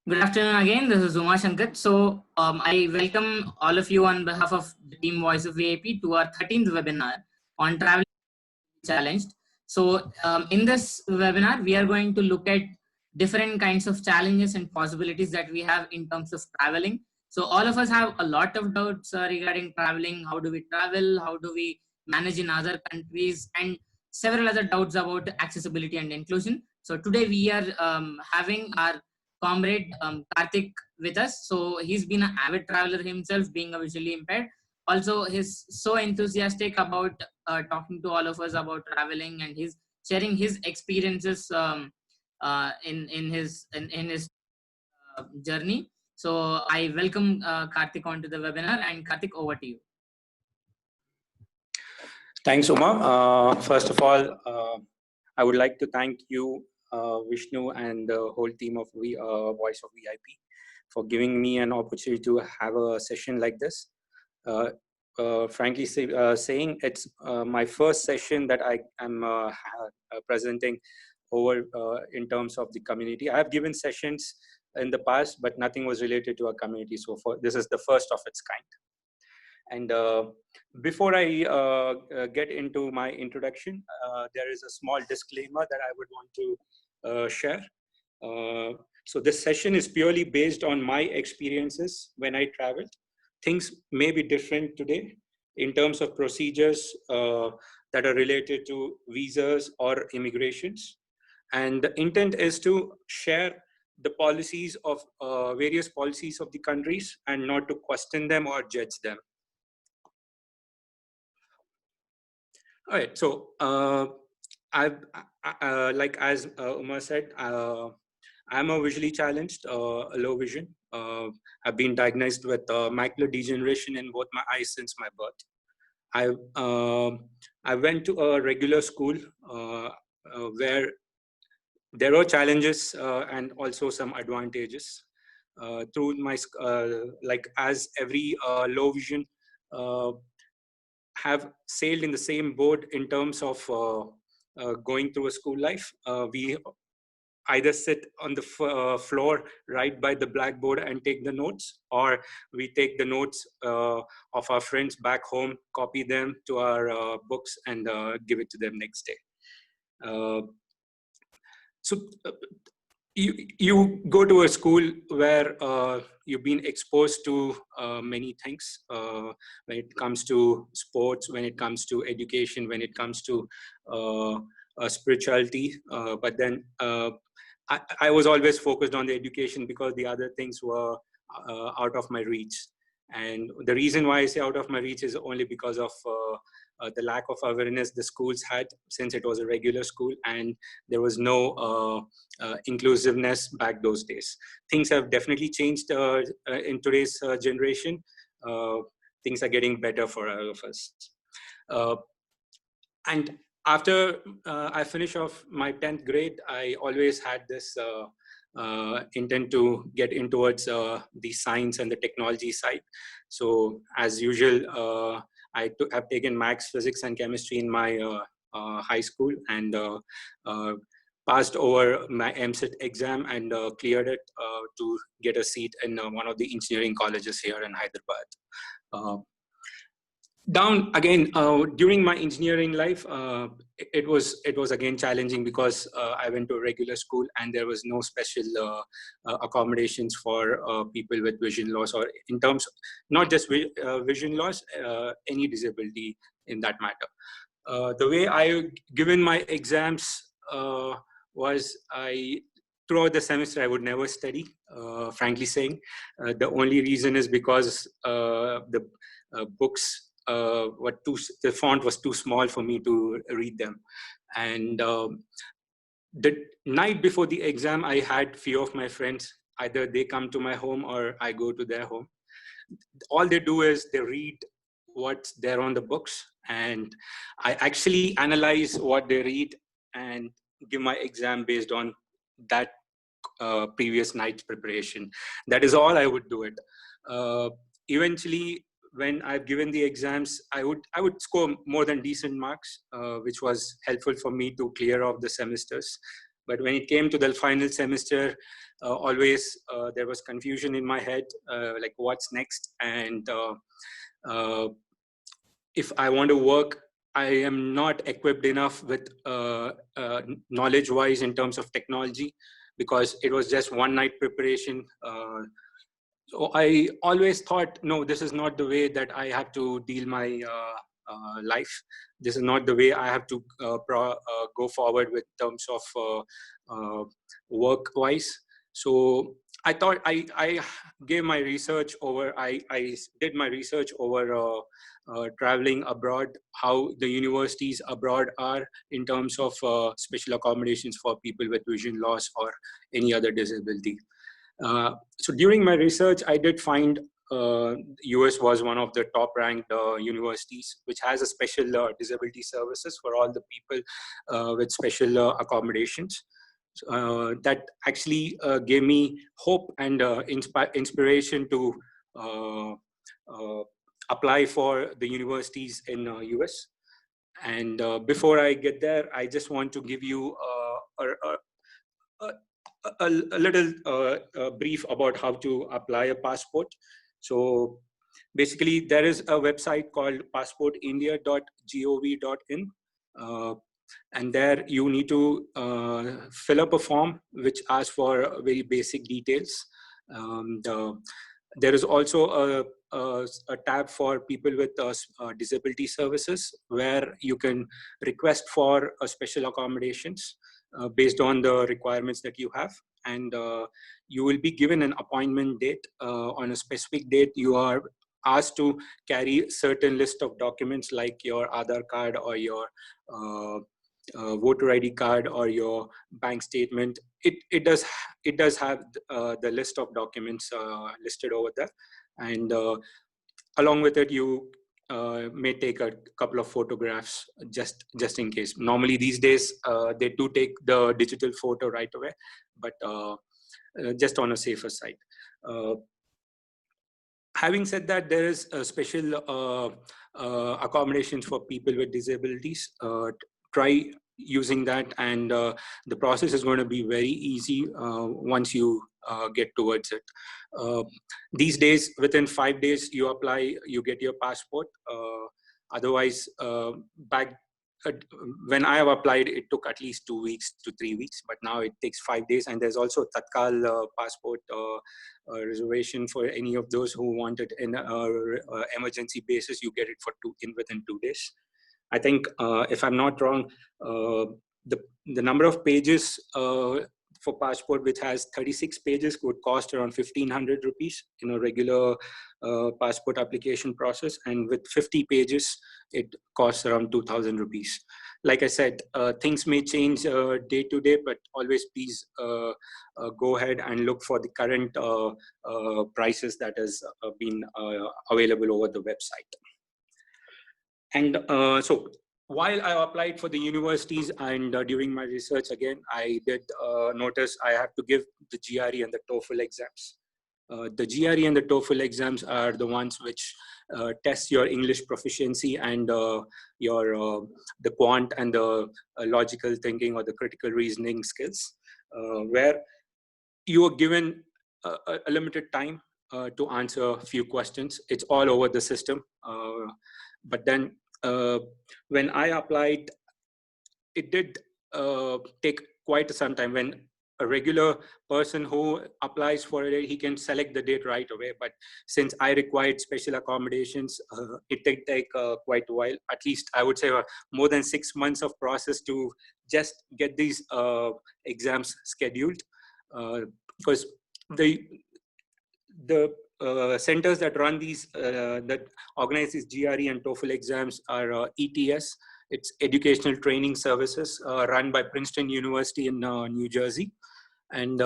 Good afternoon again. This is Uma Shankar. So I welcome all of you on behalf of the team Voice of VIP to our 13th webinar on travel challenged. So in this webinar, we are going to look at different kinds of challenges and possibilities that we have in terms of traveling. So all of us have a lot of doubts regarding traveling. How do we travel? How do we manage in other countries? And several other doubts about accessibility and inclusion. So today we are having our comrade Karthik with us. So he's been an avid traveler himself, being a visually impaired. Also, he's so enthusiastic about talking to all of us about traveling, and he's sharing his experiences in his journey. So I welcome Karthik onto the webinar, and Karthik, over to you. Thanks, Uma. First of all, I would like to thank you, Vishnu, and the whole team of Voice of VIP for giving me an opportunity to have a session like this. Frankly saying, it's my first session that I am presenting over in terms of the community. I have given sessions in the past, but nothing was related to our community. So this is the first of its kind. And before I get into my introduction, there is a small disclaimer that I would want to share. So this session is purely based on my experiences when I traveled. Things may be different today in terms of procedures that are related to visas or immigrations. And the intent is to share the policies of various policies of the countries and not to question them or judge them. All right, so like as Uma said, I'm a visually challenged, low vision. I've been diagnosed with macular degeneration in both my eyes since my birth. I went to a regular school where there are challenges and also some advantages. Through my, like as every low vision have sailed in the same boat in terms of going through a school life. We either sit on the floor right by the blackboard and take the notes, or we take the notes of our friends back home, copy them to our books and give it to them next day. You go to a school where you've been exposed to many things when it comes to sports, when it comes to education, when it comes to spirituality. But then I was always focused on the education because the other things were out of my reach. And the reason why I say out of my reach is only because of the lack of awareness the schools had, since it was a regular school and there was no inclusiveness back those days. Things have definitely changed in today's generation. Things are getting better for all of us. And after I finish off my 10th grade, I always had this intent to get in towards the science and the technology side. So as usual, I have taken maths, physics, and chemistry in my high school and passed over my MCET exam and cleared it to get a seat in one of the engineering colleges here in Hyderabad. Down again during my engineering life, it was again challenging because I went to a regular school and there was no special accommodations for people with vision loss, or in terms not just vision loss, any disability in that matter. The way I given my exams was throughout the semester I would never study, frankly saying. The only reason is because the books the font was too small for me to read them. And the night before the exam, I had few of my friends, either they come to my home or I go to their home. All they do is they read what's there on the books, and I actually analyze what they read and give my exam based on that previous night's preparation. That is all I would do it. Eventually, when I've given the exams, I would score more than decent marks, which was helpful for me to clear off the semesters. But when it came to the final semester, always there was confusion in my head, like what's next. And if I want to work, I am not equipped enough with knowledge-wise in terms of technology, because it was just one night preparation. So I always thought, no, this is not the way that I have to deal my life. This is not the way I have to go forward with terms of work-wise. So I thought I gave my research over, I did my research over traveling abroad, how the universities abroad are in terms of special accommodations for people with vision loss or any other disability. So during my research, I did find US was one of the top ranked universities, which has a special disability services for all the people with special accommodations. That actually gave me hope and inspiration to uh, uh, apply for the universities in US. And before I get there, I just want to give you a, a little brief about how to apply a passport. So basically, there is a website called passportindia.gov.in. And there you need to fill up a form which asks for very basic details. There is also a tab for people with disability services, where you can request for special accommodations based on the requirements that you have. And you will be given an appointment date. On a specific date, you are asked to carry certain list of documents like your Aadhaar card or your voter ID card or your bank statement. It does have the list of documents listed over there, and along with it, you may take a couple of photographs just in case. Normally these days they do take the digital photo right away, but just on a safer side. Having said that, there is a special accommodations for people with disabilities. Try using that, and the process is going to be very easy once you get towards it. These days, within 5 days, you apply, you get your passport. Otherwise, back when I have applied, it took at least 2 weeks to 3 weeks, but now it takes 5 days. And there's also Tatkal passport reservation for any of those who want it in emergency basis. You get it for within 2 days. I think, if I'm not wrong, the number of pages for passport, which has 36 pages, would cost around 1,500 rupees in a regular passport application process. And with 50 pages, it costs around 2,000 rupees. Like I said, things may change day to day, but always please go ahead and look for the current prices that has been available over the website. And so while I applied for the universities and during my research, again, I did notice I have to give the GRE and the TOEFL exams. The GRE and the TOEFL exams are the ones which test your English proficiency and your the quant and the logical thinking or the critical reasoning skills, where you are given a limited time to answer a few questions. It's all over the system. But then when I applied, it did take quite some time. When a regular person who applies for it, he can select the date right away. But since I required special accommodations, it did take quite a while. At least I would say more than 6 months of process to just get these exams scheduled. Because the centers that run these, that organize these GRE and TOEFL exams are ETS. It's Educational Training Services, run by Princeton University in New Jersey. And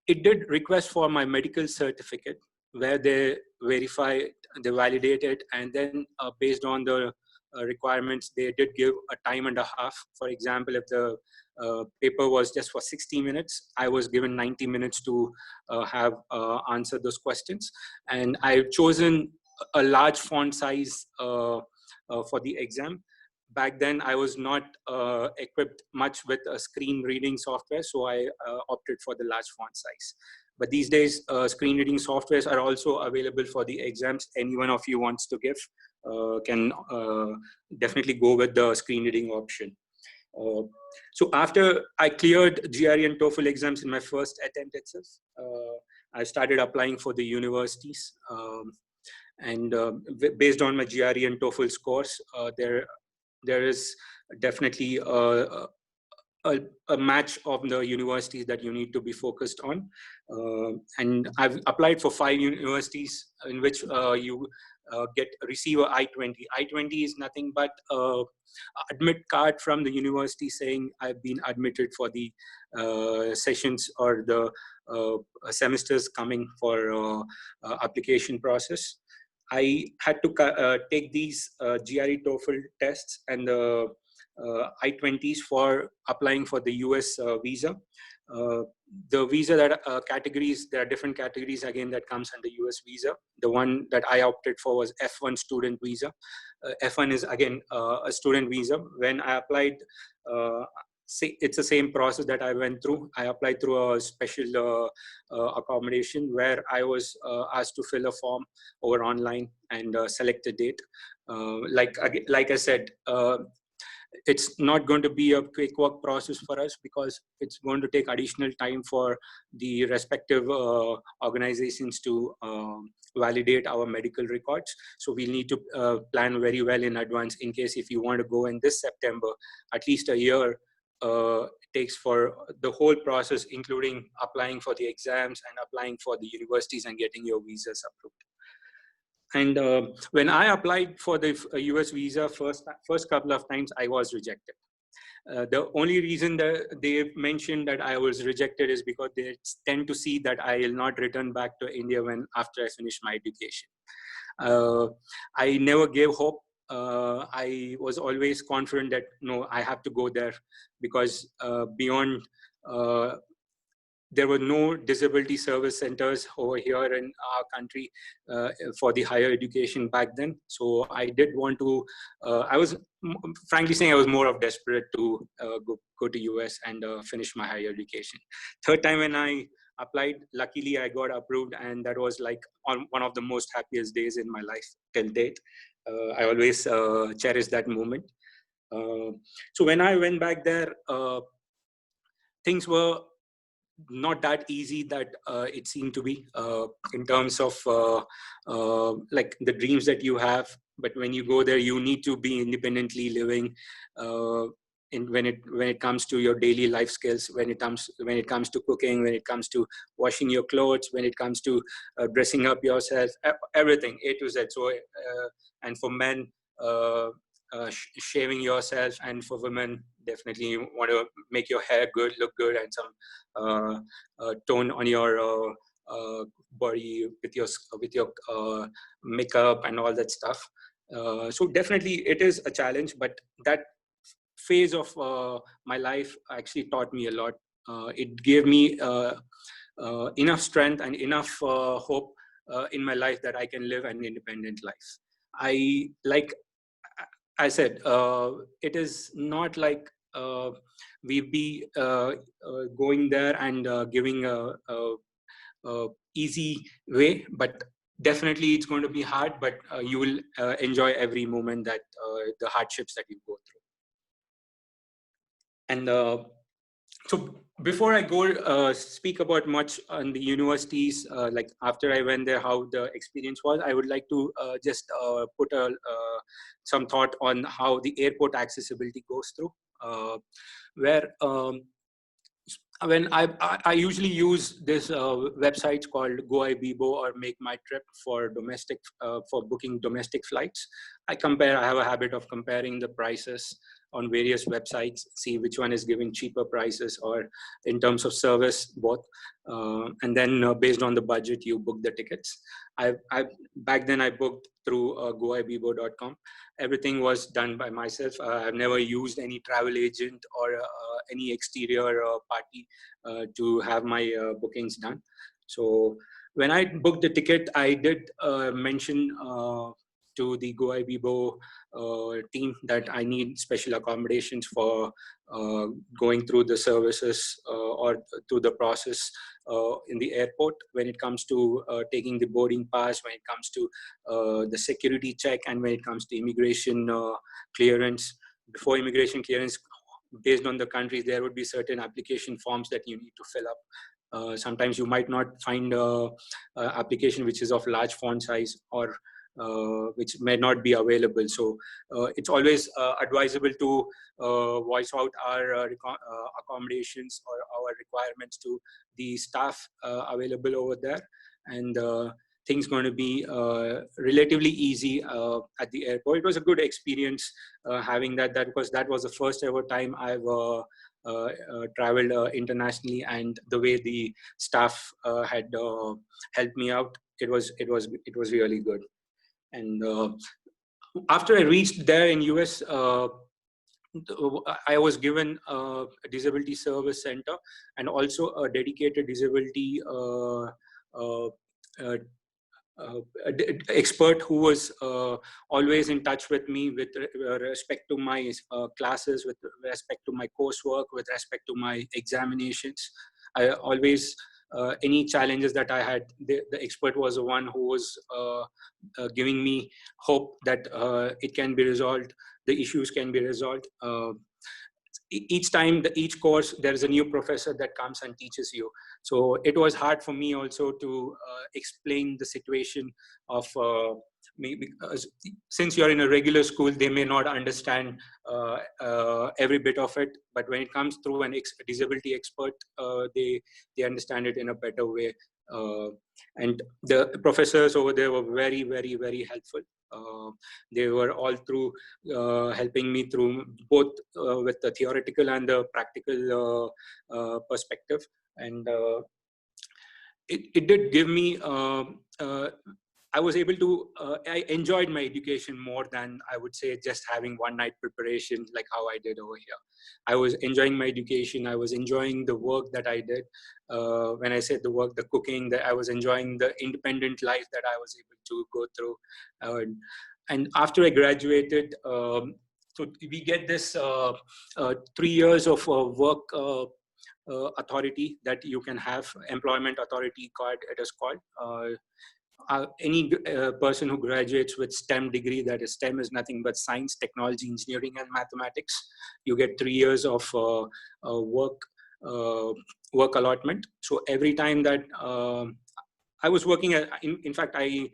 it did request for my medical certificate, where they verify, they validate it, and then based on the requirements, they did give a time and a half. For example, if the paper was just for 60 minutes, I was given 90 minutes to have answered those questions. And I've chosen a large font size for the exam. back then I was not equipped much with a screen reading software, so I opted for the large font size. But these days, screen reading softwares are also available for the exams. Any one of you wants to give can definitely go with the screen reading option. So after I cleared GRE and TOEFL exams in my first attempt itself, I started applying for the universities. And based on my GRE and TOEFL scores, there is definitely a match of the universities that you need to be focused on. And I've applied for 5 universities in which you receive a I-20. I-20 is nothing but admit card from the university saying I've been admitted for the sessions or the semesters coming for application process. I had to take these GRE TOEFL tests and the I-20s for applying for the US visa. The visa that categories, there are different categories again that comes under US visa. The one that I opted for was F1 student visa. F1 is again a student visa. When I applied, it's the same process that I went through. I applied through a special accommodation where I was asked to fill a form over online and select a date. Like I said, it's not going to be a quick work process for us because it's going to take additional time for the respective organizations to validate our medical records. So we'll need to plan very well in advance in case if you want to go in this September, at least a year takes for the whole process, including applying for the exams and applying for the universities and getting your visas approved. And when I applied for the US visa first couple of times, I was rejected. The only reason that they mentioned that I was rejected is because they tend to see that I will not return back to India after I finish my education. I never gave hope. I was always confident that no, I have to go there because beyond there were no disability service centers over here in our country for the higher education back then. So I did want to, I was frankly saying I was more of desperate to go to US and finish my higher education. Third time when I applied, luckily I got approved, and that was like one of the most happiest days in my life till date. I always cherish that moment. So when I went back there, things were not that easy that it seemed to be in terms of like the dreams that you have. But when you go there, you need to be independently living when it comes to your daily life skills, when it comes to cooking, when it comes to washing your clothes, when it comes to dressing up yourself, everything A to Z. So and for men, shaving yourself, and for women, definitely you want to make your hair good, look good, and some tone on your body with your makeup and all that stuff. So definitely it is a challenge, but that phase of my life actually taught me a lot. It gave me enough strength and enough hope in my life that I can live an independent life. I said, it is not like we be going there and giving a easy way, but definitely it's going to be hard, but you will enjoy every moment that the hardships that you go through. And so before I go speak about much on the universities, like after I went there, how the experience was, I would like to just put some thought on how the airport accessibility goes through, where when I usually use this websites called GoIbibo or Make My Trip for booking domestic flights. I have a habit of comparing the prices on various websites, see which one is giving cheaper prices or in terms of service, both. And then based on the budget, you book the tickets. Back then I booked through goibibo.com. Everything was done by myself. I've never used any travel agent or any exterior party to have my bookings done. So when I booked the ticket, I did mention to the Go Ibibo team that I need special accommodations for going through the services or through the process in the airport when it comes to taking the boarding pass, when it comes to the security check, and when it comes to immigration clearance. Before immigration clearance, based on the countries, there would be certain application forms that you need to fill up. Sometimes you might not find a application which is of large font size or which may not be available. So it's always advisable to voice out our accommodations or our requirements to the staff available over there. And things going to be relatively easy at the airport. It was a good experience having that. That was the first ever time I've traveled internationally, and the way the staff had helped me out, it was really good. And after I reached there in US, I was given a disability service center and also a dedicated disability expert who was always in touch with me with respect to my classes, with respect to my coursework, with respect to my examinations. I always, any challenges that I had, the expert was the one who was giving me hope that it can be resolved, the issues can be resolved. Each time, each course, there is a new professor that comes and teaches you. So it was hard for me also to explain the situation of me, because since you're in a regular school, they may not understand every bit of it. But when it comes through a disability expert, they understand it in a better way. And the professors over there were very, very, very helpful. They were all through helping me through both with the theoretical and the practical perspective. And it did give me, I was able to, I enjoyed my education more than I would say just having one night preparation like how I did over here. I was enjoying my education. I was enjoying the work that I did. When I said the work, the cooking, that I was enjoying the independent life that I was able to go through. And after I graduated, so we get this 3 years of work authority that you can have, employment authority card, it is called. Any person who graduates with STEM degree, that is STEM is nothing but science, technology, engineering, and mathematics, you get 3 years of work allotment. So every time that I was working at, in fact, I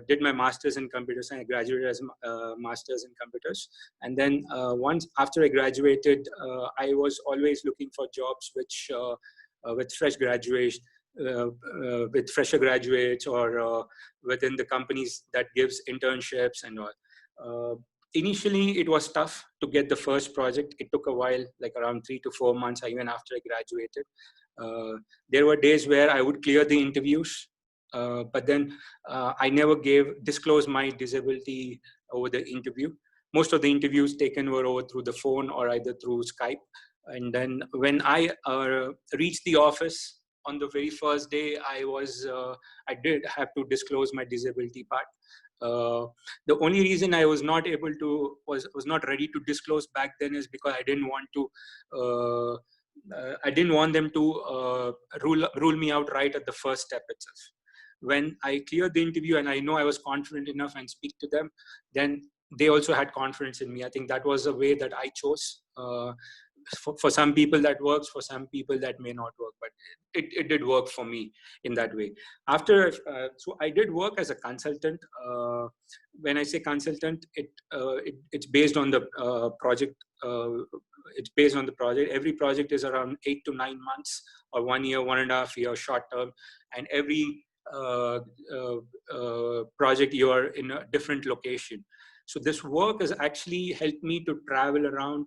did my master's in computer science. I graduated as a master's in computers. And then once after I graduated, I was always looking for jobs which with fresh graduates, with fresher graduates, or within the companies that gives internships and all. Initially, it was tough to get the first project. It took a while, like around 3 to 4 months, even after I graduated. There were days where I would clear the interviews, but then I never disclosed my disability over the interview. Most of the interviews taken were over through the phone or either through Skype. And then when I reached the office on the very first day, I did have to disclose my disability part. The only reason I was not able to, was not ready to disclose back then is because I didn't want to, I didn't want them to rule me out right at the first step itself. When I cleared the interview and I know I was confident enough and speak to them, then they also had confidence in me. I think that was a way that I chose. For some people that works, for some people that may not work, but it did work for me in that way. After, so I did work as a consultant. When I say consultant, it's based on the project. It's based on the project. Every project is around 8 to 9 months or 1 year, 1.5 years short term. And every project you are in a different location. So this work has actually helped me to travel around.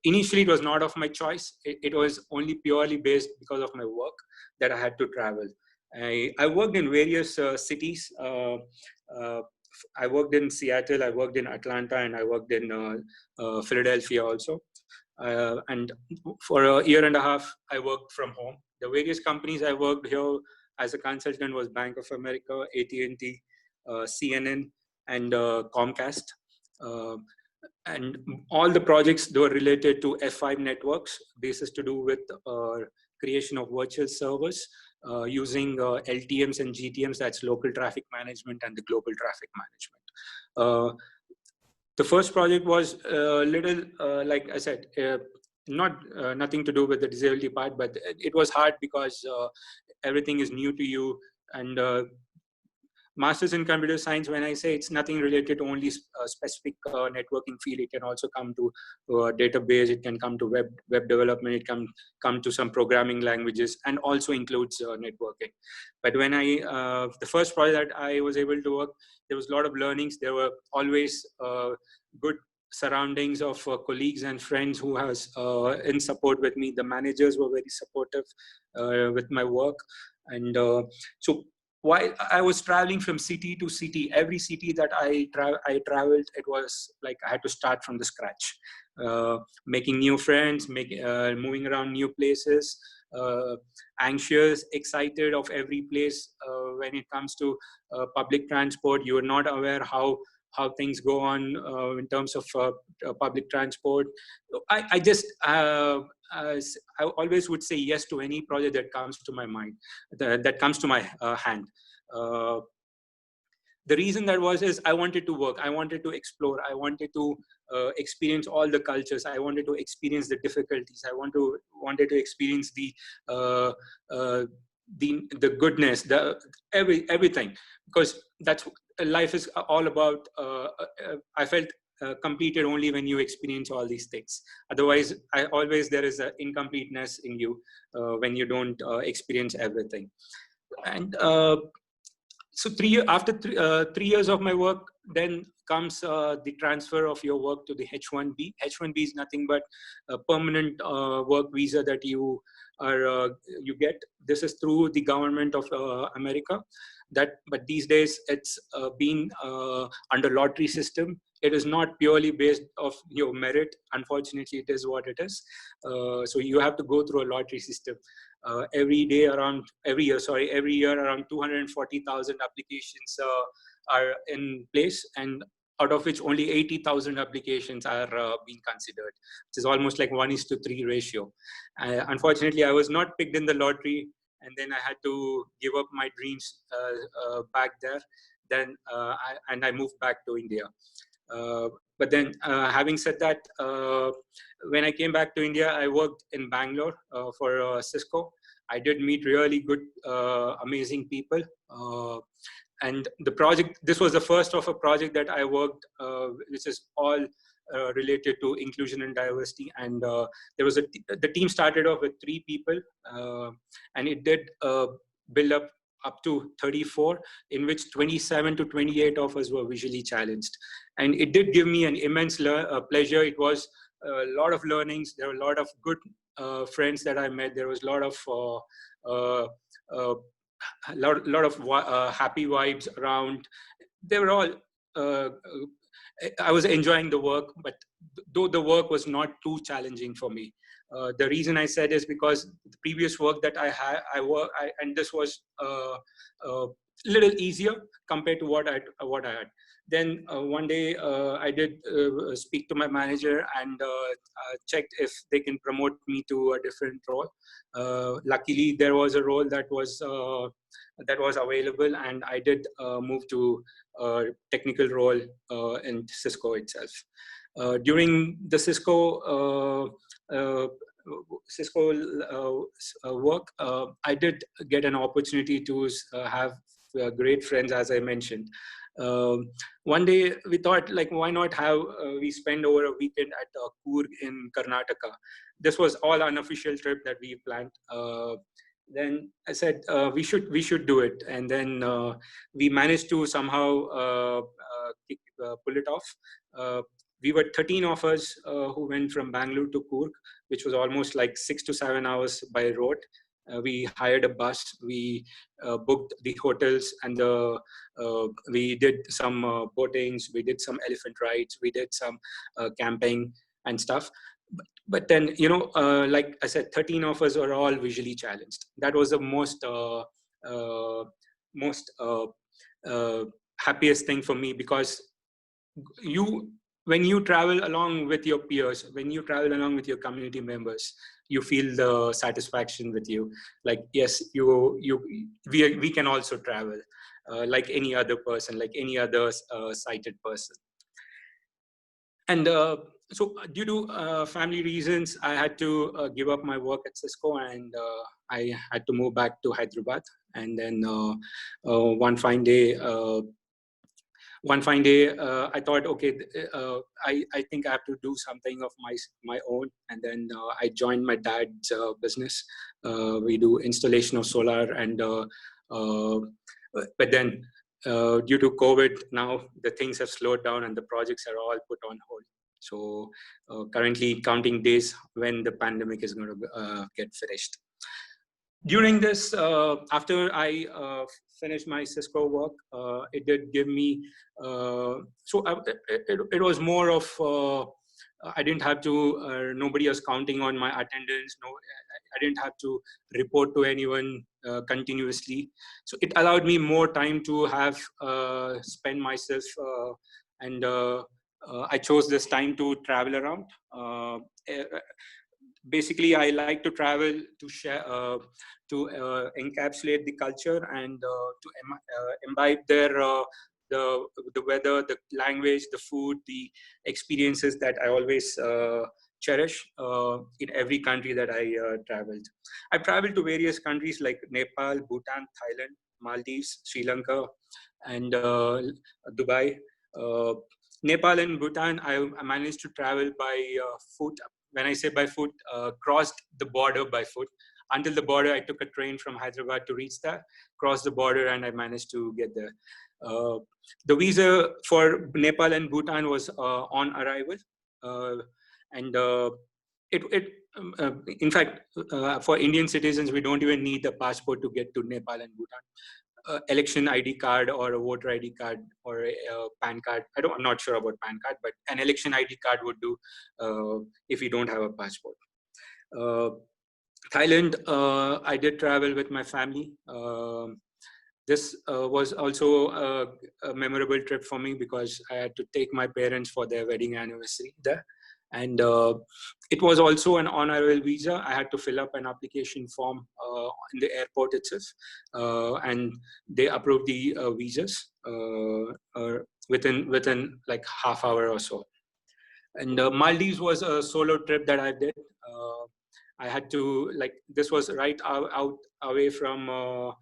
Initially, it was not of my choice. It was only purely based because of my work that I had to travel. I worked in various cities. I worked in Seattle, I worked in Atlanta, and I worked in Philadelphia also. And for a 1.5 years, I worked from home. The various companies I worked here as a consultant was Bank of America, AT&T, CNN, and Comcast. And all the projects, they were related to F5 networks. This is to do with creation of virtual servers using LTMs and GTMs, that's local traffic management and the global traffic management. The first project was a little, like I said, nothing to do with the disability part, but it was hard because everything is new to you. And Masters in computer science, when I say it's nothing related to only a specific networking field, it can also come to database, it can come to web development, it can come to some programming languages, and also includes networking. But when the first project that I was able to work, there was a lot of learnings. There were always good surroundings of colleagues and friends who was in support with me. The managers were very supportive with my work. And so while I was traveling from city to city, every city that I traveled, it was like I had to start from the scratch, making new friends, moving around new places, anxious, excited of every place. When it comes to public transport, you are not aware how things go on in terms of public transport. I always would say yes to any project that comes to my mind, that comes to my hand. The reason that was is I wanted to work, I wanted to explore, I wanted to experience all the cultures, I wanted to experience the difficulties, I wanted to experience the goodness, everything, because that's life is all about. I felt completed only when you experience all these things. Otherwise, there is an incompleteness in you when you don't experience everything. And so after 3 years of my work, then comes the transfer of your work to the H1B. H1B is nothing but a permanent work visa that you get. This is through the government of America. But these days it's been under lottery system. It is not purely based off your merit. Unfortunately, it is what it is. So you have to go through a lottery system. Every year around 240,000 applications are in place, and out of which only 80,000 applications are being considered, which is almost like 1:3 ratio. Unfortunately, I was not picked in the lottery, and then I had to give up my dreams back there. Then I moved back to India. But then, having said that, when I came back to India, I worked in Bangalore for Cisco. I did meet really good, amazing people. And the project, this was the first of a project that I worked, which is all related to inclusion and diversity. And there was the team started off with 3 people, and it did build up to 34, in which 27 to 28 of us were visually challenged. And it did give me an immense pleasure. It was a lot of learnings. There were a lot of good friends that I met. There was a lot of happy vibes around. They were all. I was enjoying the work, but though the work was not too challenging for me. The reason I said is because the previous work that I had, and this was a little easier compared to what I had. Then one day I did speak to my manager and checked if they can promote me to a different role. Luckily, there was a role that was available, and I did move to a technical role in Cisco itself. During the Cisco work, I did get an opportunity to have great friends, as I mentioned. One day we thought, like, why not have we spend over a weekend at Coorg in Karnataka. This was all unofficial trip that we planned. Then I said we should do it, and then we managed to somehow pull it off. We were 13 of us who went from Bangalore to Coorg, which was almost like 6 to 7 hours by road. We hired a bus, we booked the hotels, and we did some boatings, we did some elephant rides, we did some camping and stuff. But then, like I said, 13 of us were all visually challenged. That was the most happiest thing for me, because when you travel along with your peers, when you travel along with your community members, you feel the satisfaction with you. Like, yes, we can also travel like any other person, like any other sighted person. And so due to family reasons, I had to give up my work at Cisco, and I had to move back to Hyderabad. And then one fine day, I thought, okay, I think I have to do something of my own. And then I joined my dad's business. We do installation of solar, and but then due to COVID, now the things have slowed down and the projects are all put on hold. So currently counting days when the pandemic is going to get finished. During this, after I finished my Cisco work, it did give me, it was more of, I didn't have to, nobody was counting on my attendance. No, I didn't have to report to anyone continuously. So it allowed me more time to have, spend myself, and I chose this time to travel around. Basically, I like to travel to share, encapsulate the culture, and to imbibe their the weather, the language, the food, the experiences that I always cherish in every country that I traveled. I've traveled to various countries like Nepal, Bhutan, Thailand, Maldives, Sri Lanka, and Dubai. Nepal and Bhutan, I managed to travel by foot. When I say by foot, crossed the border by foot. Until the border, I took a train from Hyderabad to reach there, crossed the border, and I managed to get there. The visa for Nepal and Bhutan was on arrival, and in fact, for Indian citizens, we don't even need a passport to get to Nepal and Bhutan. Election ID card or a voter ID card or a PAN card. I'm not sure about PAN card, but an election ID card would do if you don't have a passport. Thailand, I did travel with my family. This was also a memorable trip for me because I had to take my parents for their wedding anniversary there. And it was also an on-arrival visa. I had to fill up an application form in the airport itself, and they approved the visas within like half hour or so. And Maldives was a solo trip that I did. I had to, like, this was right out away from our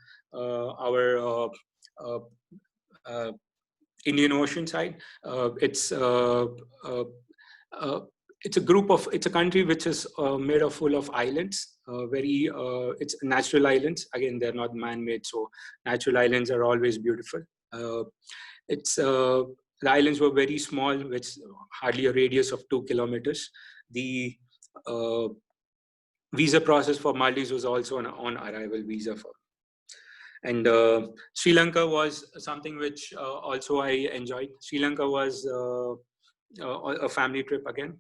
Indian Ocean side. It's a country which is made of full of islands, it's natural islands. Again, they're not man-made, so natural islands are always beautiful. The islands were very small, with hardly a radius of 2 kilometers. The visa process for Maldives was also an on-arrival visa for. And Sri Lanka was something which also I enjoyed. Sri Lanka was a family trip again.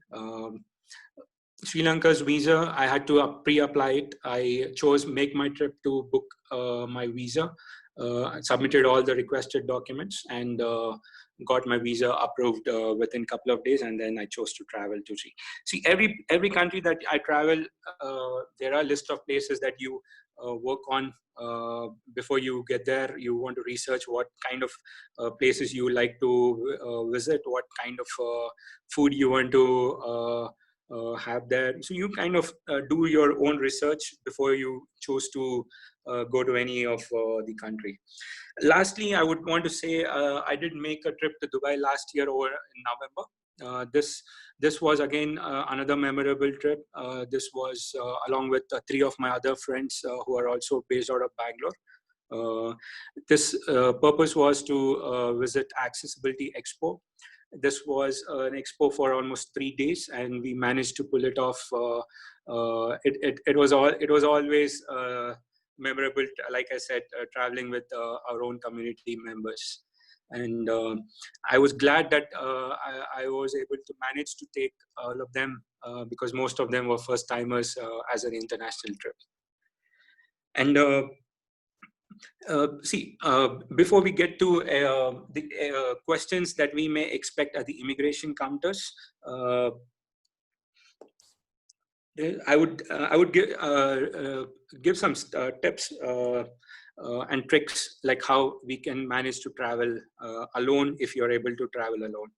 Sri Lanka's visa, I had to pre-apply it. I chose Make My Trip to book my visa. I submitted all the requested documents and got my visa approved within a couple of days, and then I chose to travel to see. See, every country that I travel, there are a list of places that you work on before you get there. You want to research what kind of places you like to visit, what kind of food you want to have there. So you kind of do your own research before you choose to go to any of the country. Lastly, I would want to say I did make a trip to Dubai last year over in November. This was again another memorable trip. This was along with 3 of my other friends who are also based out of Bangalore. This purpose was to visit Accessibility Expo. This was an expo for almost 3 days, and we managed to pull it off. It was always memorable, like I said, traveling with our own community members. And I was glad that I was able to manage to take all of them because most of them were first timers as an international trip. And Before we get to the questions that we may expect at the immigration counters, I would give some tips and tricks, like how we can manage to travel alone if you're able to travel alone.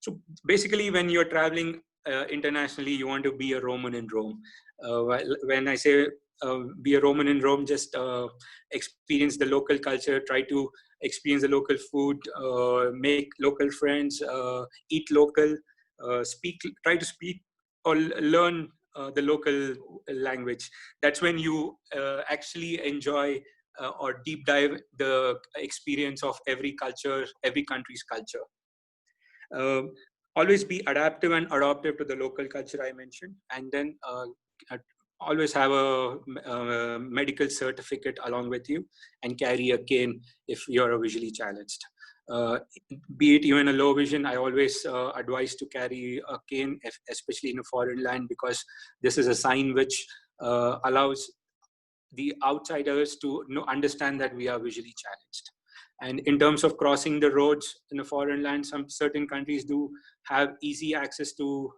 So basically, when you're traveling internationally, you want to be a Roman in Rome. When I say be a Roman in Rome, just experience the local culture, try to experience the local food, make local friends, eat local, try to speak or learn the local language. That's when you actually enjoy or deep dive the experience of every culture, every country's culture. Always be adaptive and adaptive to the local culture I mentioned, and then always have a medical certificate along with you, and carry a cane if you're visually challenged. Be it even a low vision, I always advise to carry a cane, especially in a foreign land, because this is a sign which allows the outsiders to understand that we are visually challenged. And in terms of crossing the roads in a foreign land, some certain countries do have easy access to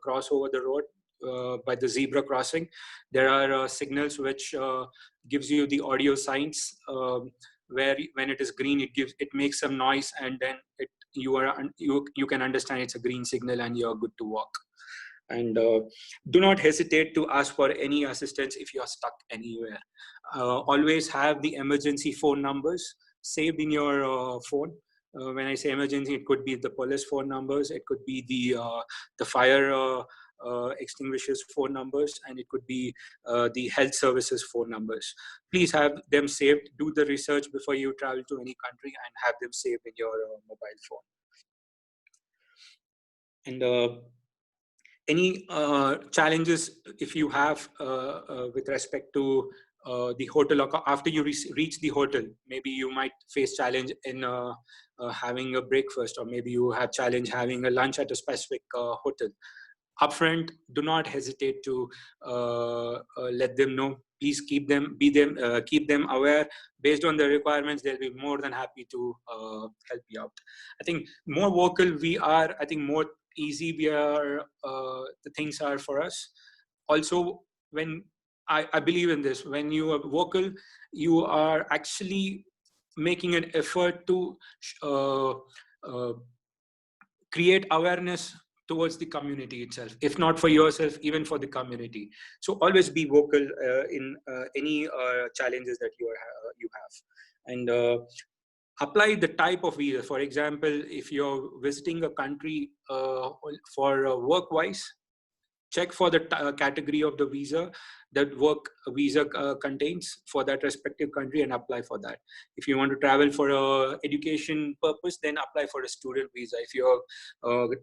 cross over the road by the zebra crossing. There are signals which gives you the audio signs, where when it is green, it makes some noise, and then you can understand it's a green signal and you're good to walk. And do not hesitate to ask for any assistance if you are stuck anywhere. Always have the emergency phone numbers saved in your phone. When I say emergency, it could be the police phone numbers, it could be the fire extinguishers phone numbers, and it could be the health services phone numbers. Please have them saved. Do the research before you travel to any country and have them saved in your mobile phone. And any challenges if you have with respect to the hotel, after you reach the hotel, maybe you might face challenge in having a breakfast, or maybe you have challenge having a lunch at a specific hotel. Upfront, do not hesitate to let them know. Please keep them aware. Based on the requirements, they'll be more than happy to help you out. I think more vocal we are, I think more easy we are, the things are for us. Also, when I believe in this, when you are vocal, you are actually making an effort to create awareness towards the community itself, if not for yourself, even for the community. So always be vocal in any challenges that you have. And apply the type of visa. For example, if you're visiting a country for work-wise, check for the category of the visa that work visa contains for that respective country, and apply for that. If you want to travel for education purpose, then apply for a student visa. If you're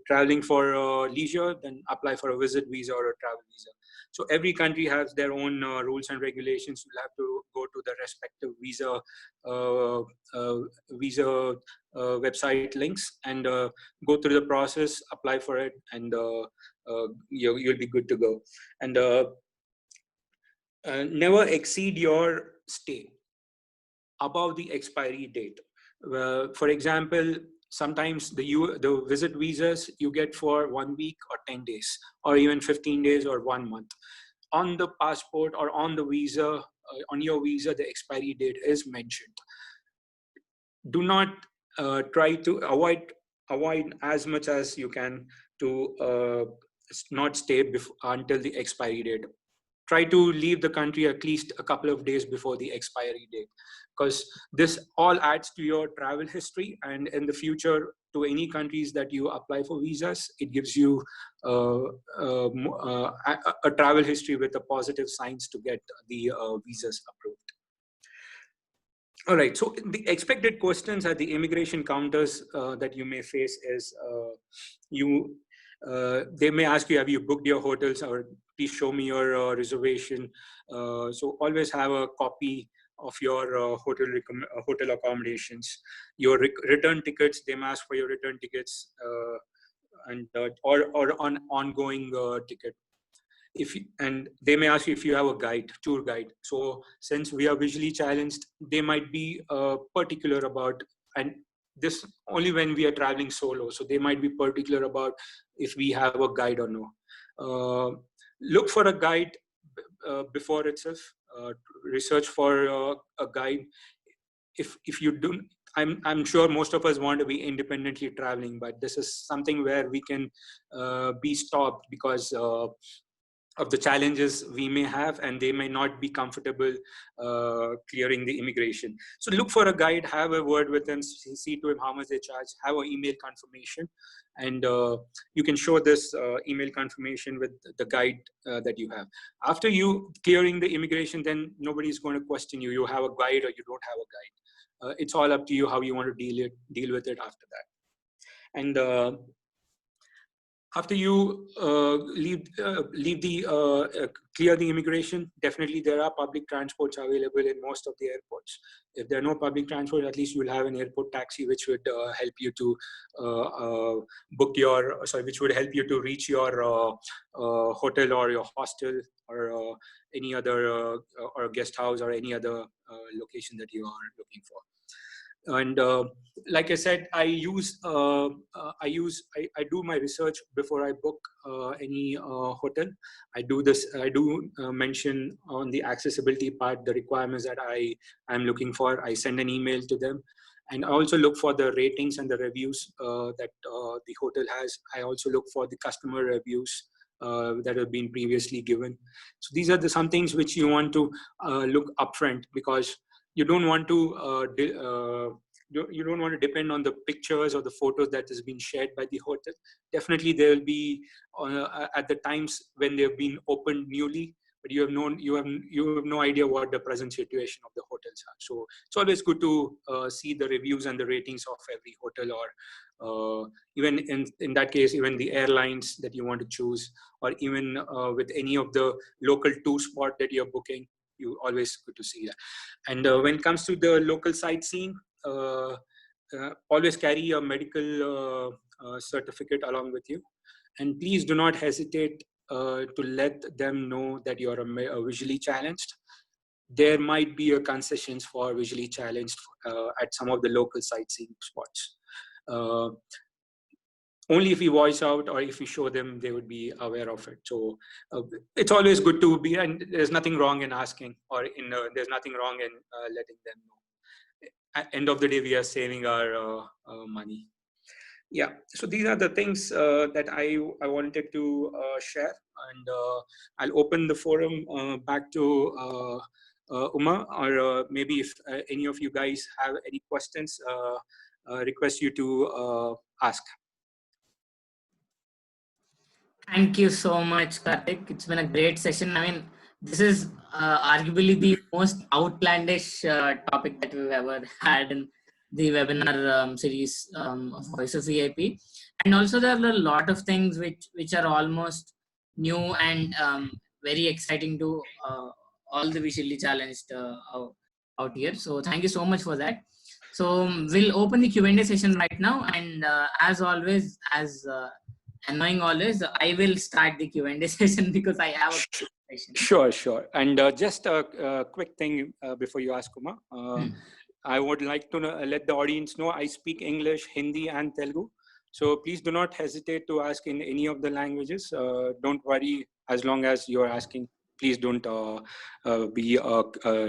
traveling for leisure, then apply for a visit visa or a travel visa. So every country has their own rules and regulations. You'll have to go to the respective visa website links and go through the process, apply for it, and you'll be good to go. And never exceed your stay above the expiry date. For example, sometimes the visit visas you get for 1 week or 10 days, or even 15 days or 1 month. On the passport or on the visa, on your visa, the expiry date is mentioned. Do not try to avoid as much as you can to not stay until the expiry date. Try to leave the country at least a couple of days before the expiry date, because this all adds to your travel history, and in the future, to any countries that you apply for visas, it gives you a travel history with a positive signs to get the visas approved. All right, so the expected questions at the immigration counters that you may face is they may ask you, have you booked your hotels, or please show me your reservation. So always have a copy of your hotel accommodations. Your return tickets, they may ask for your return tickets, or on ongoing ticket. and they may ask you if you have a tour guide. So since we are visually challenged, they might be particular about, and this only when we are traveling solo. So they might be particular about if we have a guide or no. Look for a guide before itself. Research for a guide. If you don't, I'm sure most of us want to be independently traveling, but this is something where we can be stopped because of the challenges we may have, and they may not be comfortable clearing the immigration. So look for a guide, have a word with them, see to him how much they charge, have an email confirmation, and you can show this email confirmation with the guide that you have. After you clearing the immigration, then nobody's going to question you. You have a guide or you don't have a guide. It's all up to you how you want to deal with it after that. And after you clear the immigration, definitely there are public transports available in most of the airports. If there are no public transport, at least you will have an airport taxi, which would help you to which would help you to reach your hotel or your hostel or any other or guest house or any other location that you are looking for. And like I said, I do my research before I book any hotel. I do mention on the accessibility part the requirements that I am looking for. I send an email to them, and I also look for the ratings and the reviews that the hotel has. I also look for the customer reviews that have been previously given. So these are some things which you want to look upfront, because you don't want to you don't want to depend on the pictures or the photos that has been shared by the hotel. Definitely there will be at the times when they've been opened newly, but you have no idea what the present situation of the hotels are. So it's always good to see the reviews and the ratings of every hotel, or even in that case, even the airlines that you want to choose, or even with any of the local tour spot that you're booking. You always good to see that. And when it comes to the local sightseeing, always carry a medical certificate along with you, and please do not hesitate to let them know that you're a visually challenged. There might be a concessions for visually challenged at some of the local sightseeing spots. Only if you voice out or if you show them, they would be aware of it. So it's always good to be, and there's nothing wrong in asking, or there's nothing wrong in letting them know. At end of the day, we are saving our money. Yeah, so these are the things that I wanted to share, and I'll open the forum back to Uma, or maybe if any of you guys have any questions, request you to ask. Thank you so much, Karthik. It's been a great session. I mean, this is arguably the most outlandish topic that we've ever had in the webinar series of Voice of EAP. And also, there are a lot of things which are almost new and very exciting to all the visually challenged out here. So, thank you so much for that. So, we'll open the Q&A session right now. And as always, as annoying always, I will start the Q&A session because I have a question. Sure. And just a quick thing before you ask, Uma. I would like to let the audience know I speak English, Hindi, and Telugu. So please do not hesitate to ask in any of the languages. Don't worry, as long as you're asking. Please don't be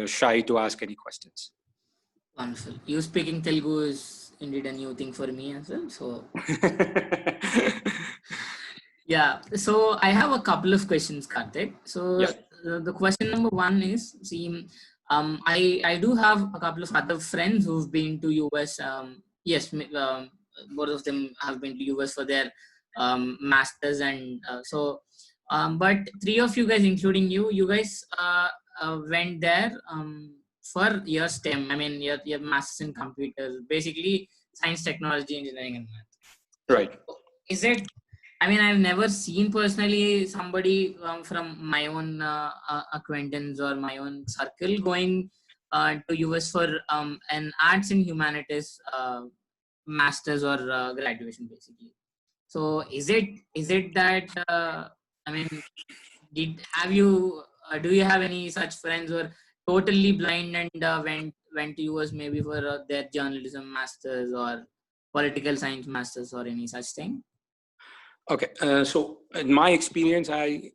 shy to ask any questions. Wonderful. You speaking Telugu is indeed a new thing for me as well. So yeah. So I have a couple of questions, Karthik. So yeah. The question number one is, see, I do have a couple of other friends who've been to US. Yes, both of them have been to US for their masters, and but three of you guys, including you guys went there for your STEM. I mean, your masters in computers, basically science, technology, engineering, and math. Right. So is it? I mean, I've never seen personally somebody from my own acquaintance or my own circle going to US for an arts and humanities masters or graduation, basically. So is it that I mean, have you do you have any such friends who are totally blind and went to US maybe for their journalism masters or political science masters or any such thing? Okay, so in my experience, I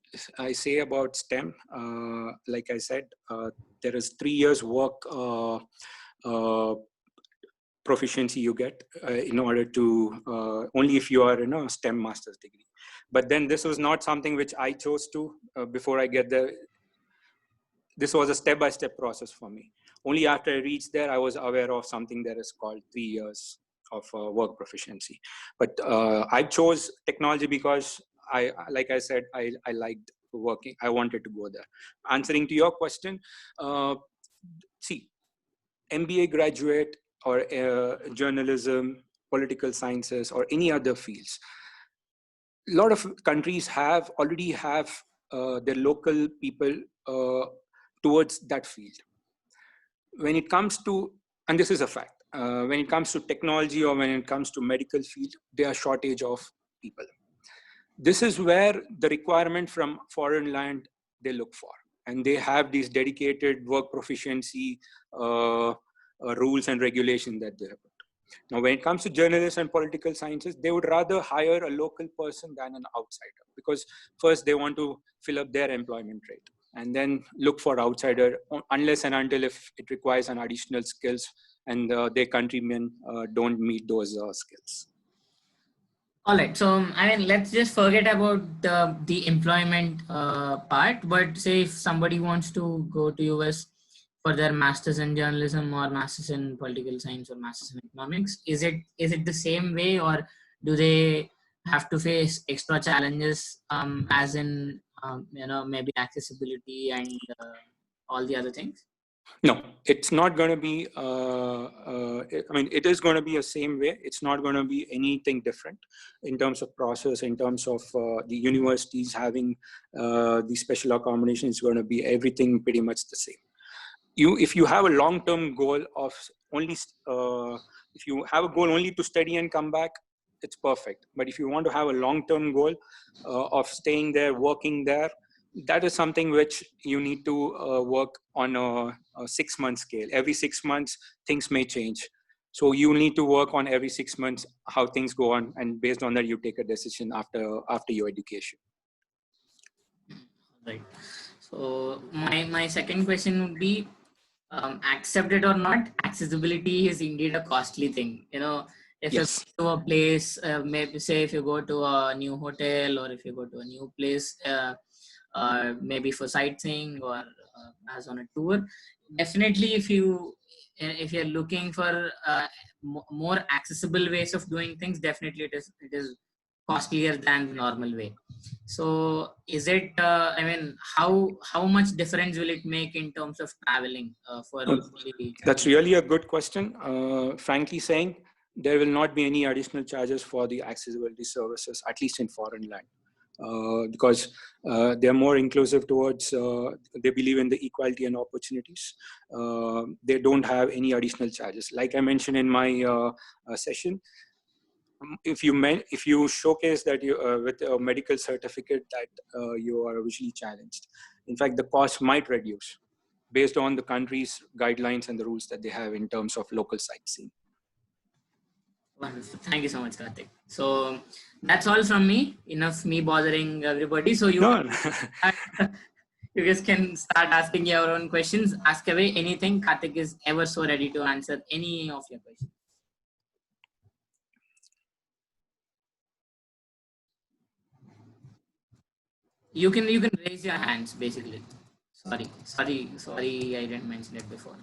say about STEM. Like I said, there is 3 years work uh, proficiency you get in order to only if you are in a STEM master's degree. But then this was not something which I chose to before I get there. This was a step-by-step process for me. Only after I reached there, I was aware of something that is called 3 years of work proficiency. But I chose technology because like I said, I liked working. I wanted to go there. Answering to your question, see, MBA graduate or journalism, political sciences, or any other fields, a lot of countries already have their local people towards that field. When it comes to, and this is a fact, when it comes to technology or when it comes to medical field, there are shortage of people. This is where the requirement from foreign land they look for, and they have these dedicated work proficiency rules and regulations that they have. Now, when it comes to journalists and political sciences, they would rather hire a local person than an outsider, because first they want to fill up their employment rate and then look for outsider unless and until if it requires an additional skills and their countrymen don't meet those skills. All right. So, I mean, let's just forget about the employment part. But say if somebody wants to go to US for their masters in journalism or masters in political science or masters in economics, is it the same way, or do they have to face extra challenges, as in maybe accessibility and all the other things? No, it's not going to be, I mean, it is going to be the same way. It's not going to be anything different in terms of process, in terms of the universities having the special accommodation. It's going to be everything pretty much the same. If you have a long-term goal of only, if you have a goal only to study and come back, it's perfect. But if you want to have a long-term goal of staying there, working there, that is something which you need to work on a 6-month scale. Every 6 months, things may change. So you need to work on every 6 months how things go on, and based on that, you take a decision after your education. Right. So my second question would be, accept it or not, accessibility is indeed a costly thing. If you Yes. go to a place, maybe say if you go to a new hotel or if you go to a new place, maybe for sightseeing or as on a tour, definitely if you're looking for more accessible ways of doing things, definitely it is costlier than the normal way. So is it, I mean, how much difference will it make in terms of traveling for the That's travel? really a good question. Frankly saying, there will not be any additional charges for the accessibility services, at least in foreign land, because they're more inclusive towards, they believe in the equality and opportunities. They don't have any additional charges. Like I mentioned in my session, if you showcase that you with a medical certificate that you are visually challenged, in fact, the cost might reduce based on the country's guidelines and the rules that they have in terms of local sightseeing. Wonderful. Thank you so much, Karthik. So that's all from me. Enough me bothering everybody. So No. you guys can start asking your own questions. Ask away anything. Karthik is ever so ready to answer any of your questions. You can raise your hands basically. Sorry, I didn't mention it before.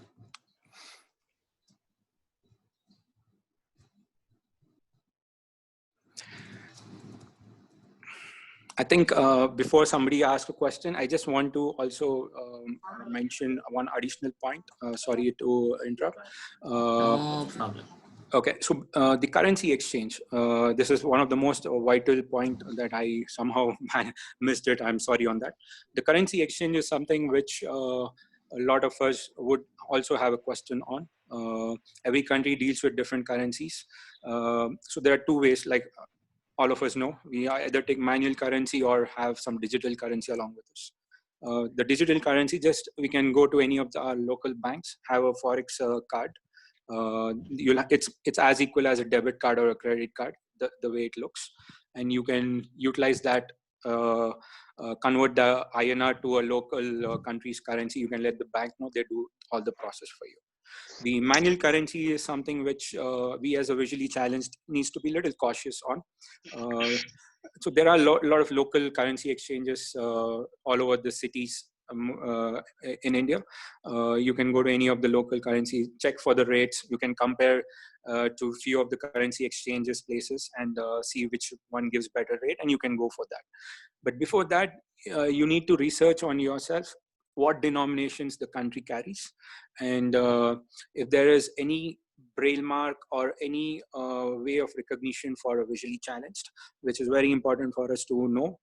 I think before somebody asks a question, I just want to also mention one additional point. Sorry to interrupt. No problem. Okay, so the currency exchange. This is one of the most vital point that I somehow missed it. I'm sorry on that. The currency exchange is something which a lot of us would also have a question on. Every country deals with different currencies. So there are two ways. Like all of us know, we either take manual currency or have some digital currency along with us. The digital currency, just we can go to any of our local banks, have a forex card. It's as equal as a debit card or a credit card, the way it looks, and you can utilize that. Convert the INR to a local country's currency. You can let the bank know, they do all the process for you. The manual currency is something which we as a visually challenged needs to be a little cautious on. So there are a lot of local currency exchanges all over the cities in India. You can go to any of the local currency, check for the rates. You can compare to a few of the currency exchanges places and see which one gives better rate, and you can go for that. But before that, you need to research on yourself what denominations the country carries, and if there is any braille mark or any way of recognition for a visually challenged, which is very important for us to know.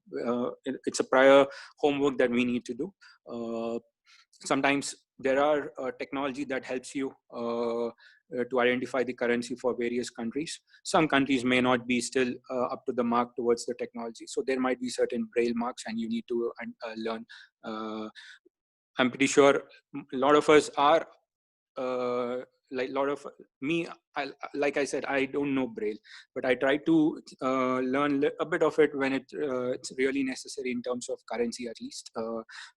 It's a prior homework that we need to do. Sometimes there are technology that helps you to identify the currency for various countries. Some countries may not be still up to the mark towards the technology. So there might be certain braille marks and you need to learn. I'm pretty sure a lot of us are like a lot of me, like I said, I don't know braille, but I try to learn a bit of it when it's really necessary in terms of currency, at least,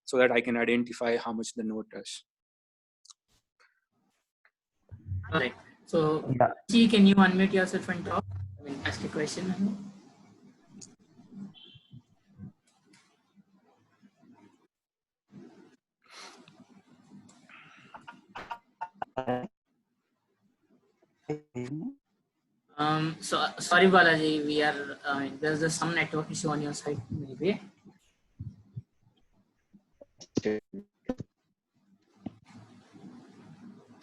so that I can identify how much the note is. All right. So, Chi, can you unmute yourself and talk? I mean, ask a question. So sorry, Balaji, we are there's some network issue on your side, maybe.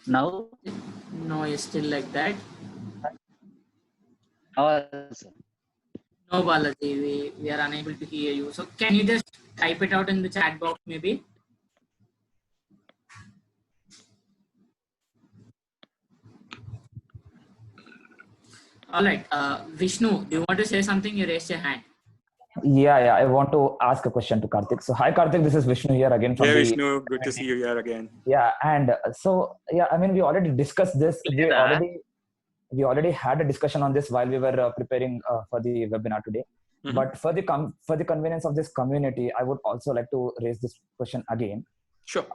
Now? No, it's still like that. No, Balaji, we are unable to hear you. So can you just type it out in the chat box, maybe? All right. Vishnu, do you want to say something? You raised your hand. Yeah. I want to ask a question to Karthik. So hi, Karthik. This is Vishnu here again. Hey, Vishnu. Good to see you here again. Yeah, and so I mean, we already discussed this. We already had a discussion on this while we were preparing for the webinar today. Mm-hmm. But for the convenience of this community, I would also like to raise this question again. Sure.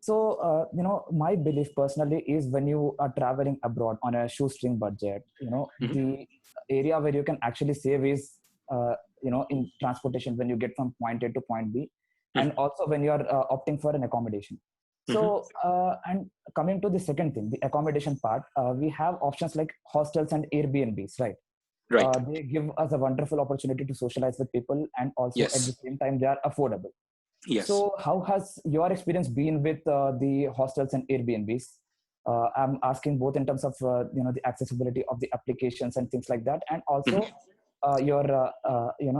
So, my belief personally is when you are traveling abroad on a shoestring budget, mm-hmm. the area where you can actually save is, in transportation when you get from point A to point B, mm-hmm. and also when you are opting for an accommodation. So, and coming to the second thing, the accommodation part, we have options like hostels and Airbnbs, right? Right. They give us a wonderful opportunity to socialize with people, and also at the same time, they are affordable. Yes. So how has your experience been with the hostels and Airbnbs? I'm asking both in terms of the accessibility of the applications and things like that, and also your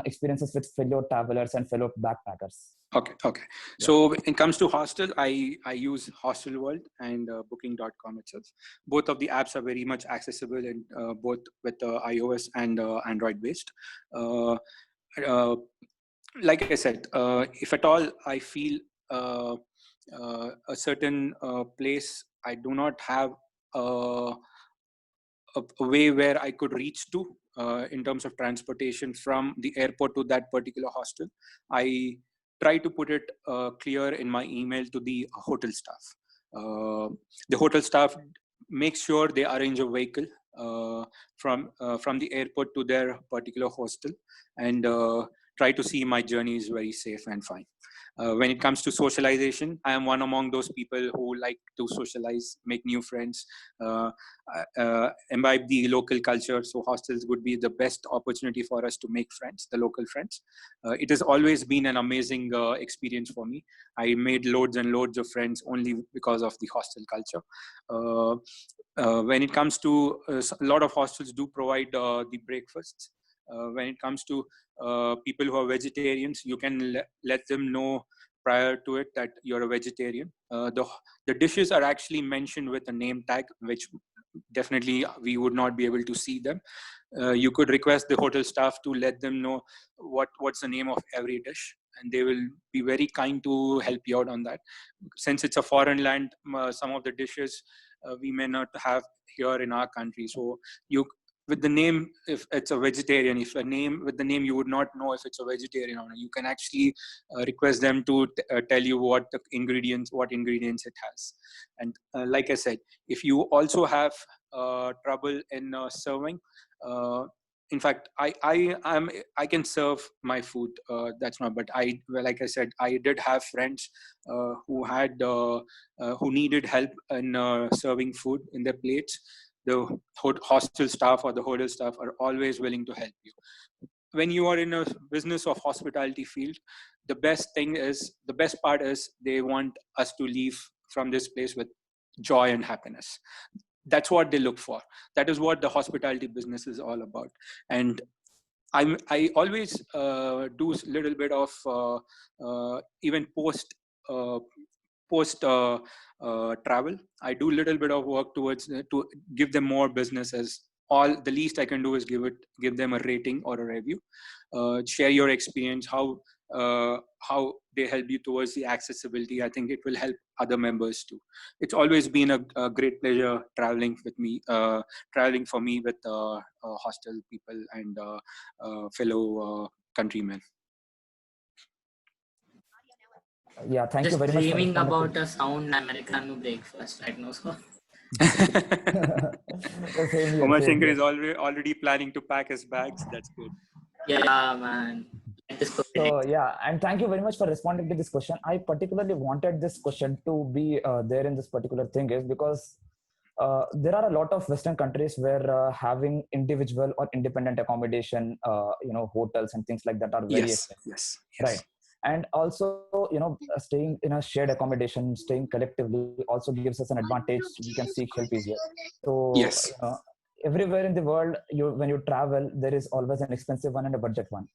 experiences with fellow travelers and fellow backpackers. Okay. Yeah. So when it comes to hostel, I use Hostel World and Booking.com itself. Both of the apps are very much accessible, and both with iOS and Android based. Like I said, if at all I feel a certain place, I do not have a way where I could reach to in terms of transportation from the airport to that particular hostel, I try to put it clear in my email to the hotel staff. The hotel staff make sure they arrange a vehicle from the airport to their particular hostel, and try to see my journey is very safe and fine. When it comes to socialization, I am one among those people who like to socialize, make new friends, imbibe the local culture. So hostels would be the best opportunity for us to make friends, the local friends. It has always been an amazing experience for me. I made loads and loads of friends only because of the hostel culture. When it comes to a lot of hostels do provide the breakfasts. When it comes to people who are vegetarians, you can let them know prior to it that you're a vegetarian. The dishes are actually mentioned with a name tag, which definitely we would not be able to see them. You could request the hotel staff to let them know what's the name of every dish, and they will be very kind to help you out on that. Since it's a foreign land, some of the dishes we may not have here in our country. So you, with the name, if it's a vegetarian, if a name with the name you would not know if it's a vegetarian or not, you can actually request them to tell you what ingredients it has. And like I said, if you also have trouble in serving, in fact, I can serve my food. That's not. But like I said, I did have friends who needed help in serving food in their plates. The hostel staff or the hotel staff are always willing to help you. When you are in a business of hospitality field, the best part is they want us to leave from this place with joy and happiness. That's what they look for. That is what the hospitality business is all about. And I always do a little bit of even post travel. I do a little bit of work towards to give them more business. As all the least I can do is give them a rating or a review. Share your experience, how they help you towards the accessibility. I think it will help other members too. It's always been a great pleasure traveling for me with hostel people and fellow countrymen. Yeah, thank you Just very much for dreaming responding about a sound Americano breakfast right now. So same here, Omar same Shankar here. is already planning to pack his bags. That's good. yeah, man. This So yeah, and thank you very much for responding to this question. I particularly wanted this question to be there in this particular thing is because there are a lot of Western countries where having individual or independent accommodation, hotels and things like that are very expensive, Yes. right? And also, staying in a shared accommodation, staying collectively also gives us an advantage. We can seek help easier. So, Yes. everywhere in the world, when you travel, there is always an expensive one and a budget one.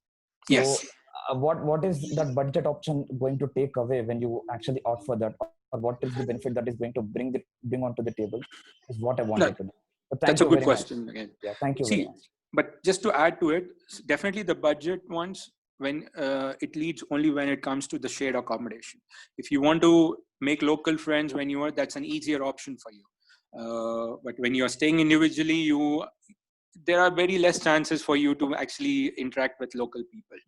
So, Yes. what is that budget option going to take away when you actually opt for that, or what is the benefit that is going to bring onto the table? Is what I wanted to know. So thank That's a you good very much. question again. Yeah, thank you very See, much. but just to add to it, definitely the budget ones, when it leads only when it comes to the shared accommodation. If you want to make local friends that's an easier option for you. But when you're staying individually, there are very less chances for you to actually interact with local people.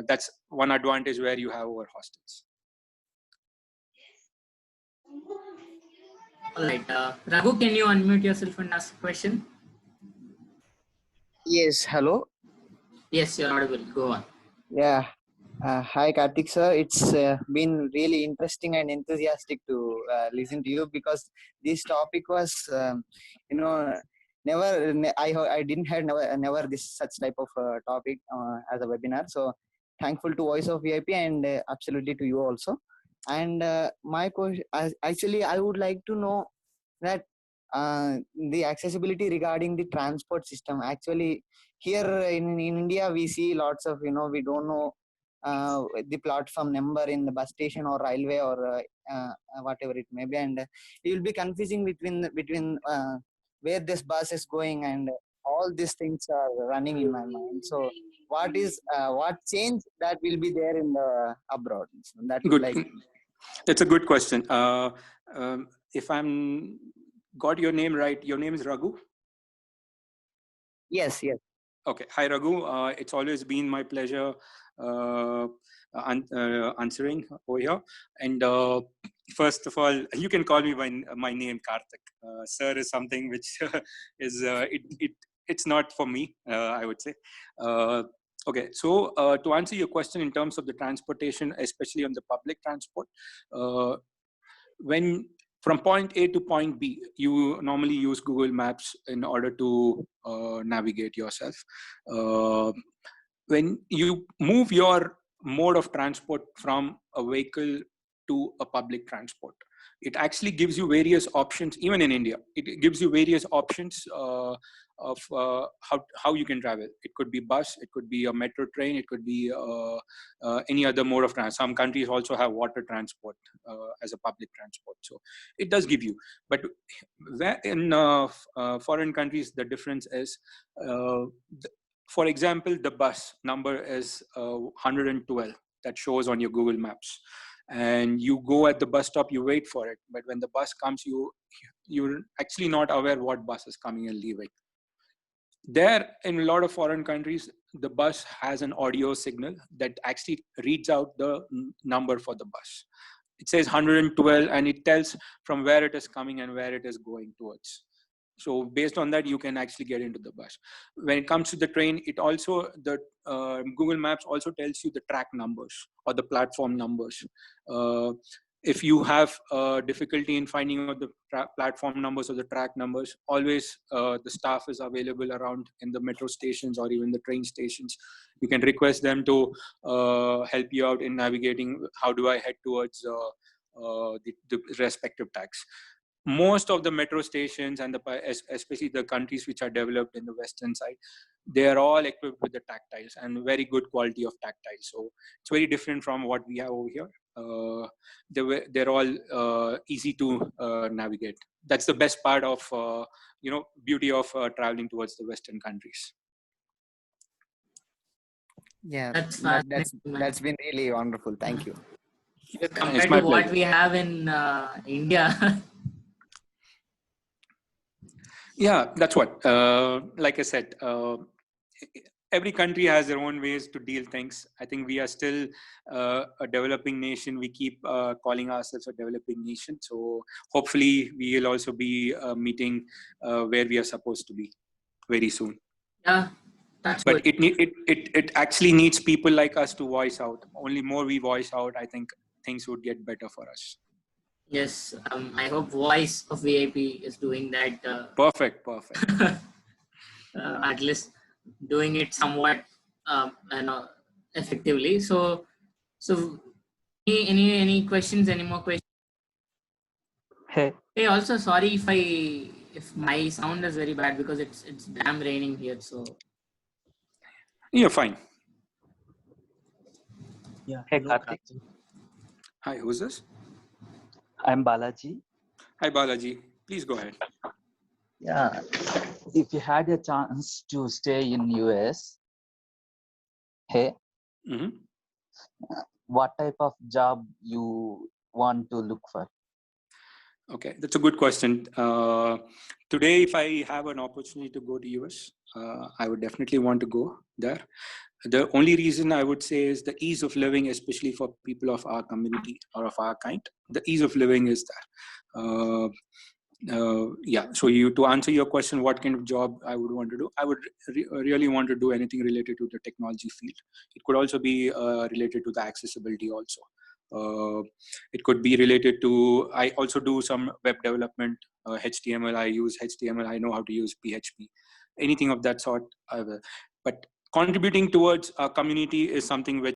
That's one advantage where you have over hostels. all right. Raghu, can you unmute yourself and ask a question? Yes, hello. Yes, you're audible. Go on. Yeah. Hi, Karthik sir. It's been really interesting and enthusiastic to listen to you because this topic was, I didn't have never this such type of topic as a webinar. So thankful to Voice of VIP and absolutely to you also. And my question, actually, I would like to know that the accessibility regarding the transport system. Actually, here in India, we see lots of, we don't know the platform number in the bus station or railway or whatever it may be, and it will be confusing between where this bus is going, and all these things are running in my mind. So what change that will be there in the abroad? So that would Good. like. That's a good question. If I'm got your name right, your name is Raghu? Yes. Okay. Hi, Raghu. It's always been my pleasure answering over here. And first of all, you can call me by my name, Karthik. Sir is something which is it's not for me, I would say. Okay, so to answer your question in terms of the transportation, especially on the public transport, when from point A to point B, you normally use Google Maps in order to navigate yourself. When you move your mode of transport from a vehicle to a public transport, it actually gives you various options. Even in India, it gives you various options of how you can travel. It could be bus, it could be a metro train, it could be any other mode of transport. Some countries also have water transport as a public transport. So it does give you. But where in foreign countries, the difference is, for example, the bus number is 112 that shows on your Google Maps. And you go at the bus stop, you wait for it. But when the bus comes, you're actually not aware what bus is coming and leaving. There, in a lot of foreign countries, the bus has an audio signal that actually reads out the number for the bus. It says 112 and it tells from where it is coming and where it is going towards. So based on that, you can actually get into the bus. When it comes to the train, it also, the Google Maps also tells you the track numbers or the platform numbers. If you have difficulty in finding out the platform numbers or the track numbers, always the staff is available around in the metro stations or even the train stations. You can request them to help you out in navigating how do I head towards the respective tags. Most of the metro stations and especially the countries which are developed in the western side, they are all equipped with the tactiles and very good quality of tactiles. So it's very different from what we have over here. They're all easy to navigate. That's the best part of beauty of traveling towards the western countries. Yeah, That's that's been really wonderful. Thank you. Compared to what we have in India. Yeah, that's what. Like I said, every country has their own ways to deal things. I think we are still a developing nation. We keep calling ourselves a developing nation. So hopefully we will also be meeting where we are supposed to be very soon. Yeah, that's but good. it actually needs people like us to voice out. Only more we voice out, I think things would get better for us. Yes, I hope Voice of VIP is doing that. Perfect. At least doing it somewhat effectively. So any questions? Any more questions? Hey. Hey, also sorry if my sound is very bad because it's damn raining here. So you're fine. Yeah. Hey, Karthik. Hi, who's this? I'm Balaji. Hi, Balaji. Please go ahead. Yeah. If you had a chance to stay in US, hey, what type of job you want to look for? Okay, that's a good question. Today, if I have an opportunity to go to US, I would definitely want to go there. The only reason I would say is the ease of living, especially for people of our community or of our kind. The ease of living is there. Yeah, so to answer your question, what kind of job I would want to do, I would really want to do anything related to the technology field. It could also be related to the accessibility also. It could be related to, I also do some web development, HTML, I use HTML, I know how to use PHP, anything of that sort. I will. But contributing towards our community is something which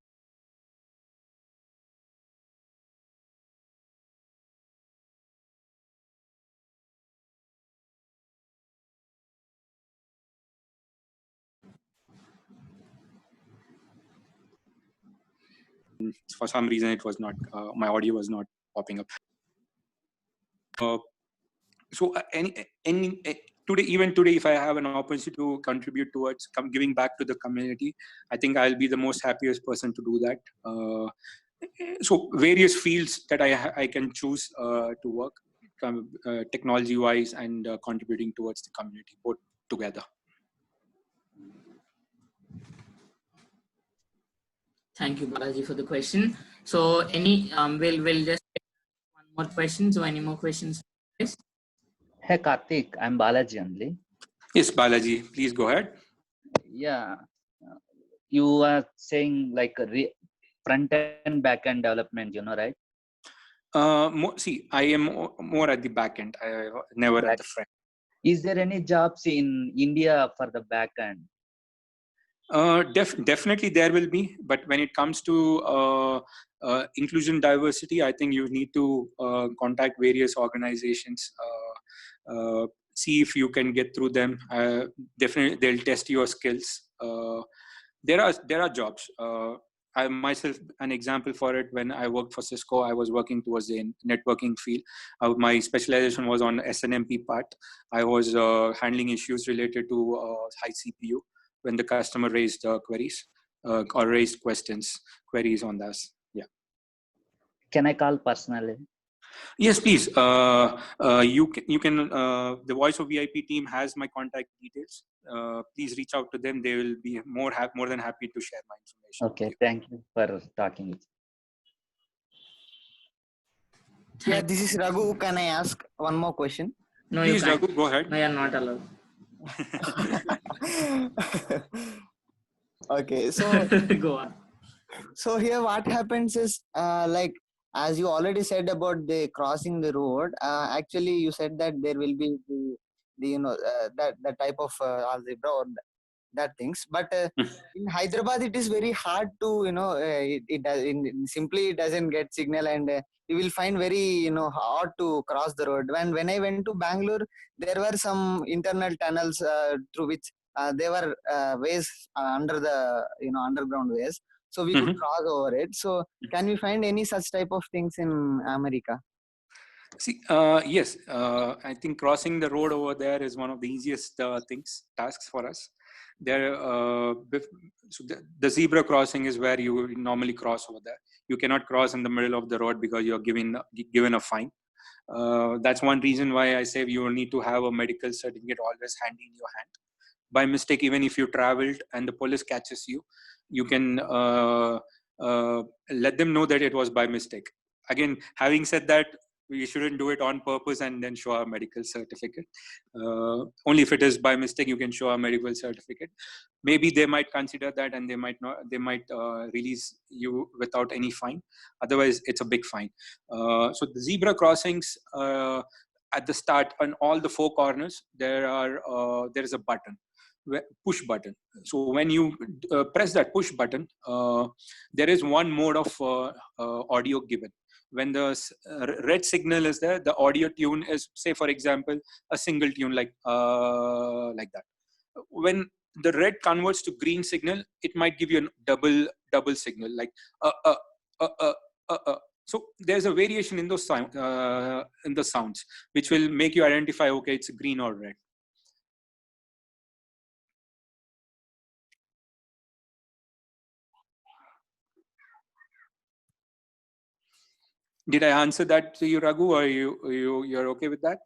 for some reason it was not, my audio was not popping up. So even today, if I have an opportunity to contribute towards giving back to the community, I think I'll be the most happiest person to do that. So various fields that I can choose to work, technology wise and contributing towards the community, both together. thank you, Balaji, for the question. So any we'll just take one more question. So any more questions? Yes. Hey, Karthik, I'm Balaji only. Yes, Balaji, please go ahead. Yeah, you are saying like front end, back end development, right? See, I am more at the back end. I never at the front. Is there any jobs in India for the back end? Definitely there will be, but when it comes to inclusion diversity, I think you need to contact various organizations see if you can get through them. Definitely, they'll test your skills. There are jobs. I myself an example for it. When I worked for Cisco, I was working towards the networking field. My specialization was on SNMP part. I was handling issues related to high CPU when the customer raised queries or raised queries on this. Yeah. Can I call personally? Yes, please. You can. The Voice of VIP team has my contact details. Please reach out to them. They will be more than happy to share my information. Okay, thank you for talking. Yeah, this is Raghu. Can I ask one more question? No, Please, you can't. Raghu, go ahead. No, you're not allowed. Okay, so Go on. so here what happens is like, as you already said about the crossing the road, actually you said that there will be the that type of algebra or that things, but in Hyderabad it is very hard to simply it doesn't get signal, and you will find very hard to cross the road. When I went to Bangalore, there were some internal tunnels through which there were ways under the underground ways, so we could Mhm. cross over it. So can we find any such type of things in America? See, yes, I think crossing the road over there is one of the easiest tasks for us. There, so the zebra crossing is where you normally cross over there. You cannot cross in the middle of the road because you're given a fine. That's one reason why I say you need to have a medical certificate always handy in your hand. By mistake, even if you traveled and the police catches you, you can let them know that it was by mistake. Again, having said that, we shouldn't do it on purpose and then show a medical certificate. Only if it is by mistake you can show a medical certificate. Maybe they might consider that, and they might not. They might release you without any fine. Otherwise, it's a big fine. So the zebra crossings, at the start, on all the four corners, there is a button, push button. So when you press that push button, there is one mode of audio given. When the red signal is there, the audio tune is, say for example, a single tune like that. When the red converts to green signal, it might give you a double signal, like uh, uh, uh, so there's a variation in those in the sounds, which will make you identify, okay, it's green or red. Did I answer that to you, Raghu, or you're okay with that?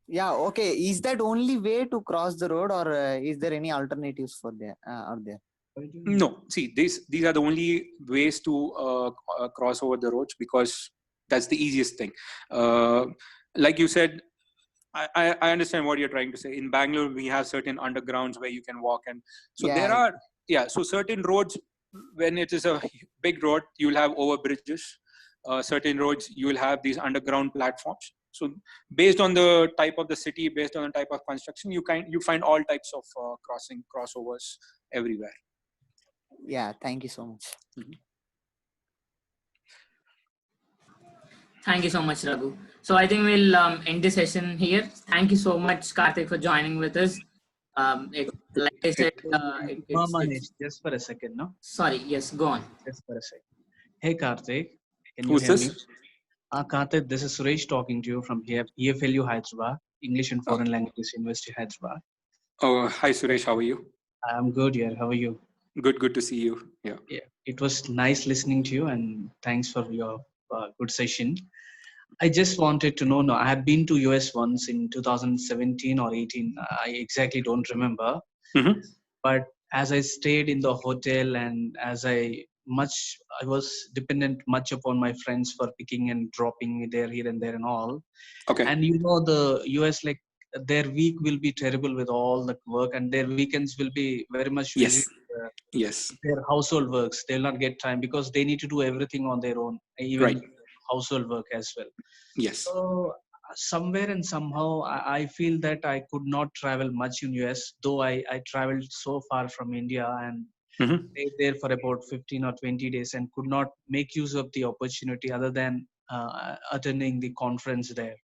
Yeah, okay. Is that only way to cross the road, or is there any alternatives for there out there? No, see, these are the only ways to cross over the roads, because that's the easiest thing. Like you said, I understand what you're trying to say. In Bangalore, we have certain undergrounds where you can walk, and so Yeah, there are so certain roads, when it is a big road, you'll have over bridges. Certain roads, you will have these underground platforms. So based on the type of the city, based on the type of construction, you find all types of crossovers everywhere. yeah. Thank you so much. Thank you so much, Raghu. So I think we'll end the session here. Thank you so much, Karthik, for joining with us. Like I said, it's just for a second, no? sorry. Yes, go on. Just for a second. Hey, Karthik, can you Who's hear this? me? Karthik, this is Suresh talking to you from here, EFLU Hyderabad, English and Foreign Languages University Hyderabad. Oh, hi Suresh, how are you? I'm good here. How are you? Good to see you. Yeah. It was nice listening to you, and thanks for your good session. I just wanted to know. No, I have been to US once in 2017 or 18. I exactly don't remember. Mm-hmm. But as I stayed in the hotel, and as I was dependent much upon my friends for picking and dropping me there, here and there and all. Okay. And the US, like, their week will be terrible with all the work, and their weekends will be very much busy. Yes. Their household works, they'll not get time because they need to do everything on their own, even household work as well. Yes. So somewhere and somehow I feel that I could not travel much in US, though I traveled so far from India and stayed there for about 15 or 20 days and could not make use of the opportunity other than attending the conference there.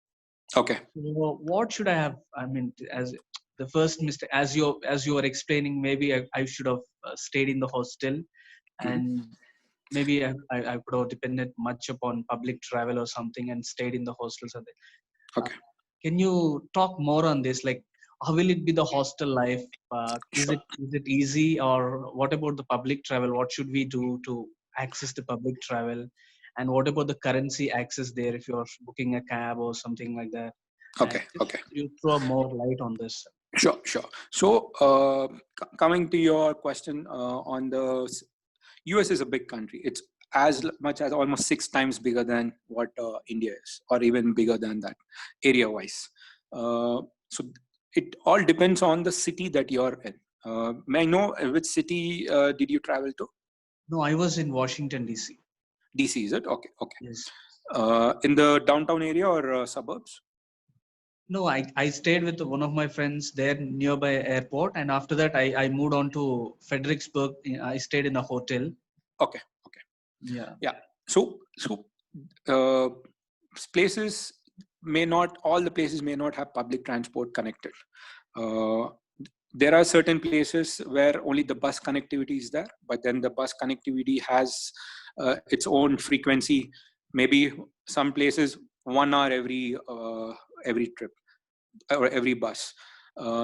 Okay. So what should I have? I mean, as the first mistake, as you were explaining, maybe I should have stayed in the hostel, Mhm. and maybe I could have depended much upon public travel or something and stayed in the hostels. Okay. Can you talk more on this? Like, how will it be the hostel life? Sure. Is it easy, or what about the public travel? What should we do to access the public travel? And what about the currency access there if you're booking a cab or something like that? Okay. Just Okay. you throw more light on this. Sure. Sure. So, coming to your question on the US is a big country. It's as much as almost 6 times bigger than what India is, or even bigger than that area-wise. So it all depends on the city that you're in. May I know which city did you travel to? No, I was in Washington DC. DC, is it? Okay, okay. Yes. In the downtown area or suburbs? No, I stayed with one of my friends there nearby airport, and after that I moved on to Fredericksburg. I stayed in a hotel. Okay, okay. Yeah. Yeah. So uh, places may not, all the places may not have public transport connected. Uh, there are certain places where only the bus connectivity is there, but then the bus connectivity has its own frequency. Maybe some places 1 hour every trip or every bus.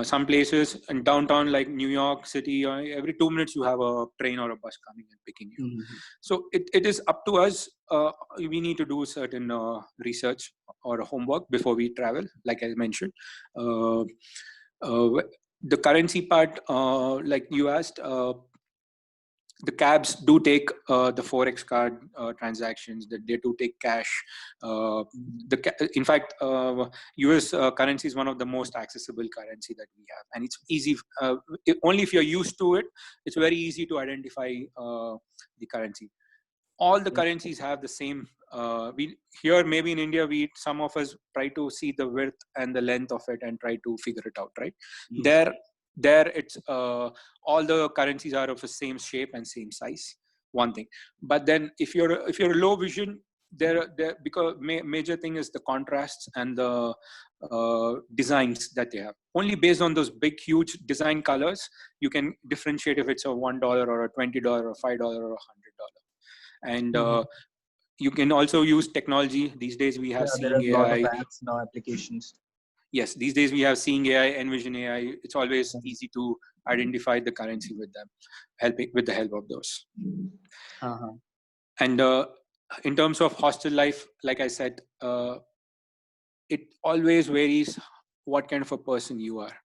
Some places in downtown like New York City, every 2 minutes you have a train or a bus coming and picking you. Mm-hmm. So it is up to us. We need to do certain research or homework before we travel, like I mentioned. The currency part, like you asked, the cabs do take the forex card transactions. That they do take cash. In fact, US currency is one of the most accessible currency that we have, and it's easy. Only if you're used to it, it's very easy to identify the currency. All the currencies have the same. We here maybe in India, some of us try to see the width and the length of it and try to figure it out. Right Yes. there, it's all the currencies are of the same shape and same size. One thing, but then if you're low vision, there because major thing is the contrasts and the designs that they have. Only based on those big huge design colors you can differentiate if it's a $1 or a $20 or $5 or $100. And Mhm. you can also use technology. These days we have Yeah, there are Seeing a lot of AI. apps now, applications. Yes, these days we have Seeing AI, Envision AI. It's always easy to identify the currency with them, helping with the help of those. Uh-huh. And in terms of hostel life, like I said, it always varies what kind of a person you are.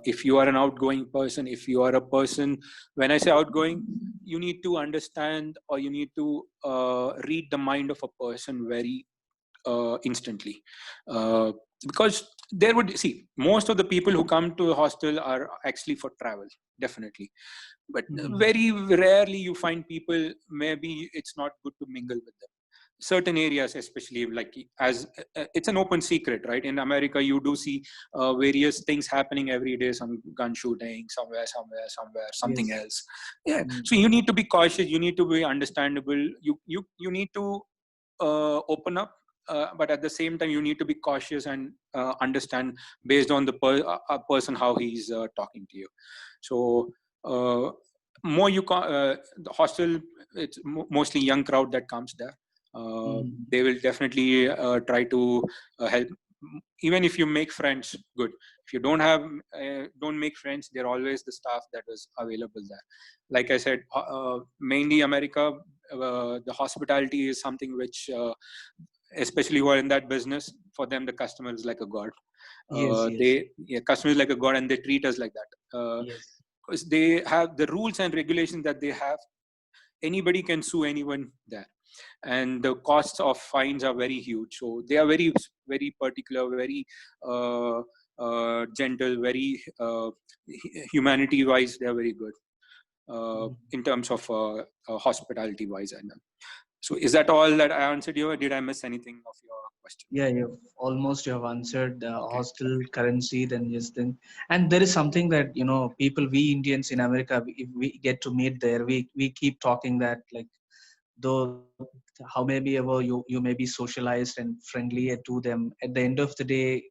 If you are an outgoing person, if you are a person, when I say outgoing, you need to understand, or you need to read the mind of a person very instantly. Because there would see most of the people who come to a hostel are actually for travel, definitely, but Mhm. very rarely you find people, maybe it's not good to mingle with them. Certain areas, especially, like, as it's an open secret, right? In America you do see various things happening every day, some gun shooting somewhere, something Yes. else. Yeah, Mm. so you need to be cautious, you need to be understandable, you need to open up, but at the same time you need to be cautious and understand based on the person how he's talking to you. So more the hostel, it's mostly young crowd that comes there. Mhm. They will definitely try to help. Even if you make friends, good. If you don't make friends, they're always the staff that is available there. Like I said, mainly America, the hospitality is something which, especially who are in that business, for them the customer is like a god. Yes, yes, Customer is like a god, and they treat us like that. yes. Because they have the rules and regulations that they have. Anybody can sue anyone there, and the costs of fines are very huge. So they are very, very particular, very gentle, very humanity wise they are very good, Mhm. in terms of hospitality wise. And so is that all that I answered you, or did I miss anything of your question? Yeah, you have answered the Okay. hostel currency, then yes, then, and there is something that people, we Indians in America, if we get to meet there, we keep talking that, like, though how maybe ever you may be socialized and friendly to them, at the end of the day,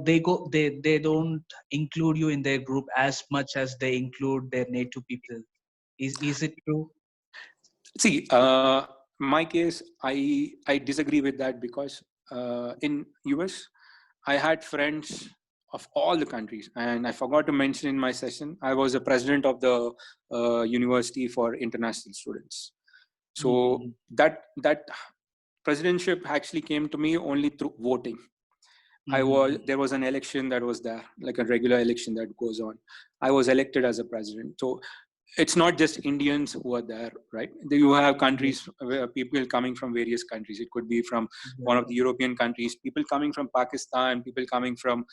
they don't include you in their group as much as they include their native people. Is it true? See, my case, I disagree with that because in US, I had friends of all the countries, and I forgot to mention in my session, I was a president of the University for International Students. So that presidentship actually came to me only through voting. There was an election that was there, like a regular election that goes on. I was elected as a president. So it's not just Indians who are there, right? You have countries where people coming from various countries. It could be from one of the European countries, people coming from Pakistan, people coming from